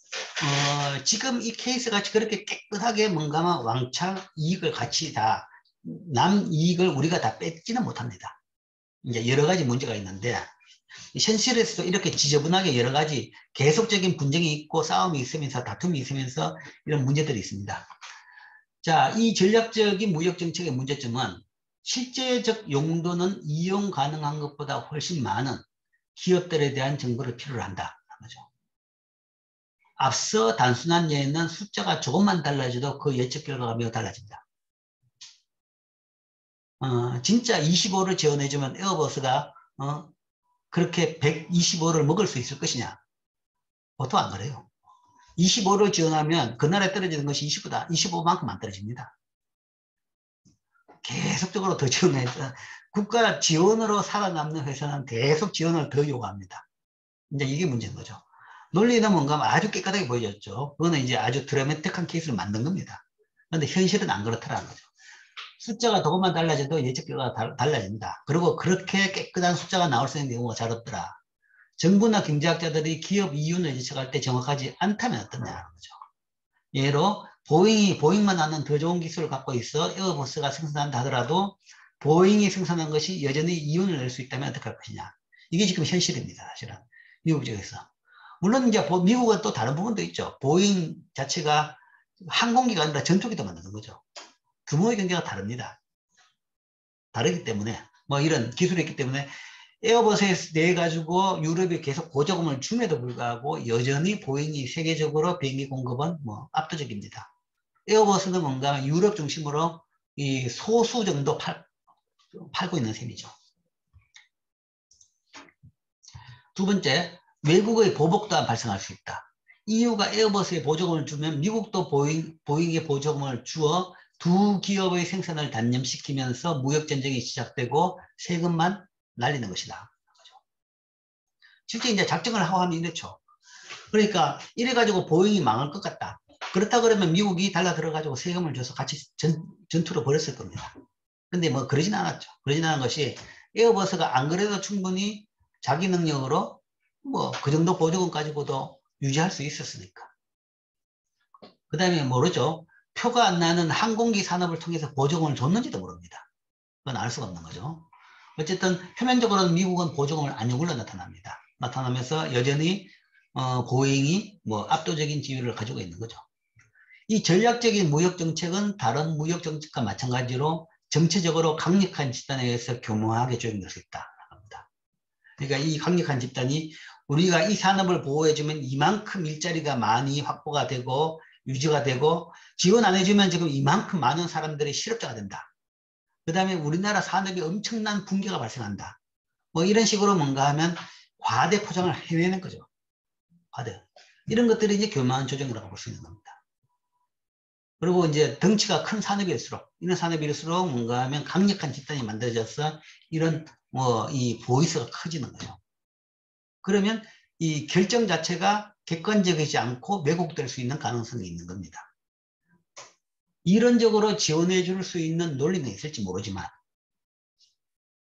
지금 이 케이스가 그렇게 깨끗하게 뭔가 왕창 이익을 같이 다 남 이익을 우리가 다 뺏지는 못합니다. 이제 여러 가지 문제가 있는데 현실에서도 이렇게 지저분하게 여러 가지 계속적인 분쟁이 있고 싸움이 있으면서 다툼이 있으면서 이런 문제들이 있습니다. 자, 이 전략적인 무역 정책의 문제점은 실제적 용도는 이용 가능한 것보다 훨씬 많은 기업들에 대한 정보를 필요로 한다. 그죠? 앞서 단순한 예는 숫자가 조금만 달라져도 그 예측 결과가 매우 달라집니다. 진짜 25를 지원해주면 에어버스가 그렇게 125를 먹을 수 있을 것이냐? 보통 안 그래요. 25를 지원하면 그 나라에 떨어지는 것이 25다. 25만큼 안 떨어집니다. 계속적으로 더 지원해서 국가 지원으로 살아남는 회사는 계속 지원을 더 요구합니다. 이제 이게 문제인 거죠. 논리는 뭔가 아주 깨끗하게 보여졌죠. 그거는 이제 아주 드라마틱한 케이스를 만든 겁니다. 그런데 현실은 안 그렇다라는 거죠. 숫자가 조금만 달라져도 예측 결과가 달라진다. 그리고 그렇게 깨끗한 숫자가 나올 수 있는 경우가 잘 없더라. 정부나 경제학자들이 기업 이윤을 예측할 때 정확하지 않다면 어떠냐는 거죠. 예로 보잉만 하는 더 좋은 기술을 갖고 있어 에어버스가 생산한다 하더라도 보잉이 생산한 것이 여전히 이윤을 낼 수 있다면 어떻게 할 것이냐. 이게 지금 현실입니다. 사실은 미국 쪽에서. 물론 이제 미국은 또 다른 부분도 있죠. 보잉 자체가 항공기가 아니라 전투기도 만드는 거죠. 규모의 경제가 다릅니다. 다르기 때문에 뭐 이런 기술이 있기 때문에 에어버스에 대해 가지고 유럽이 계속 보조금을 줌에도 불구하고 여전히 보잉이 세계적으로 비행기 공급은 뭐 압도적입니다. 에어버스는 뭔가 유럽 중심으로 이 소수 정도 팔고 있는 셈이죠. 두 번째, 외국의 보복 또한 발생할 수 있다. EU가 에어버스에 보조금을 주면 미국도 보잉에 보조금을 주어 두 기업의 생산을 단념시키면서 무역전쟁이 시작되고 세금만 날리는 것이다. 실제 이제 작정을 하고 하면 이렇죠. 그러니까 이래가지고 보잉이 망할 것 같다. 그렇다 그러면 미국이 달라들어가지고 세금을 줘서 같이 전투로 벌였을 겁니다. 근데 뭐 그러진 않았죠. 그러진 않은 것이 에어버스가 안 그래도 충분히 자기 능력으로 뭐 그 정도 보조금 가지고도 유지할 수 있었으니까. 그 다음에 모르죠. 표가 안 나는 항공기 산업을 통해서 보조금을 줬는지도 모릅니다. 그건 알 수가 없는 거죠. 어쨌든 표면적으로는 미국은 보조금을 안 요구로 나타납니다. 나타나면서 여전히 보행이 뭐 압도적인 지위를 가지고 있는 거죠. 이 전략적인 무역 정책은 다른 무역 정책과 마찬가지로 정체적으로 강력한 집단에 의해서 교묘하게 조정될 수 있다. 그러니까 이 강력한 집단이 우리가 이 산업을 보호해주면 이만큼 일자리가 많이 확보가 되고 유지가 되고 지원 안 해주면 지금 이만큼 많은 사람들이 실업자가 된다. 그 다음에 우리나라 산업이 엄청난 붕괴가 발생한다. 뭐 이런 식으로 뭔가 하면 과대 포장을 해내는 거죠. 과대. 이런 것들이 이제 교묘한 조정이라고 볼 수 있는 겁니다. 그리고 이제 덩치가 큰 산업일수록, 이런 산업일수록 뭔가 하면 강력한 집단이 만들어져서 이런 이 보이스가 커지는 거죠. 그러면 이 결정 자체가 객관적이지 않고 왜곡될 수 있는 가능성이 있는 겁니다. 이론적으로 지원해 줄 수 있는 논리는 있을지 모르지만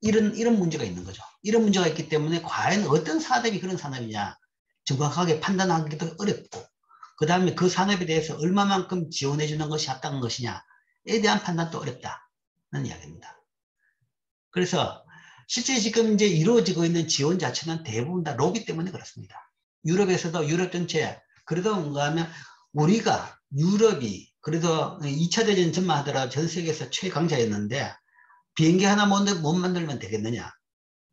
이런 문제가 있는 거죠. 이런 문제가 있기 때문에 과연 어떤 산업이 그런 산업이냐 정확하게 판단하기도 어렵고, 그 다음에 그 산업에 대해서 얼마만큼 지원해 주는 것이 합당한 것이냐에 대한 판단도 어렵다는 이야기입니다. 그래서 실제 지금 이제 이루어지고 있는 지원 자체는 대부분 다 로비 때문에 그렇습니다. 유럽에서도 유럽 전체, 그래도 뭔가 하면 우리가 유럽이 그래도 2차 대전 전만 하더라도 전 세계에서 최강자였는데 비행기 하나 못 만들면 되겠느냐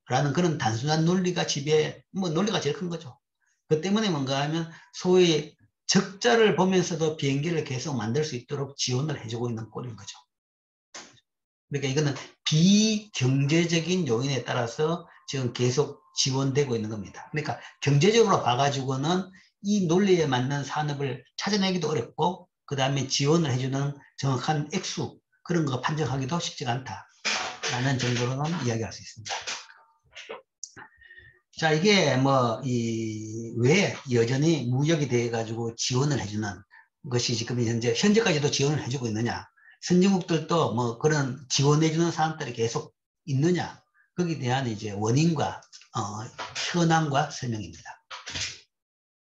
라는 그런 단순한 논리가 논리가 제일 큰 거죠. 그 때문에 뭔가 하면 소위 적자를 보면서도 비행기를 계속 만들 수 있도록 지원을 해주고 있는 꼴인 거죠. 그러니까 이거는 비경제적인 요인에 따라서 지금 계속 지원되고 있는 겁니다. 그러니까 경제적으로 봐가지고는 이 논리에 맞는 산업을 찾아내기도 어렵고, 그 다음에 지원을 해주는 정확한 액수, 그런 거 판정하기도 쉽지가 않다라는 정도로는 이야기할 수 있습니다. 자, 이게 왜 여전히 무역이 돼가지고 지원을 해주는 것이 지금 현재까지도 지원을 해주고 있느냐. 선진국들도 그런 지원해주는 사람들이 계속 있느냐. 거기에 대한 이제 원인과, 현황과 설명입니다.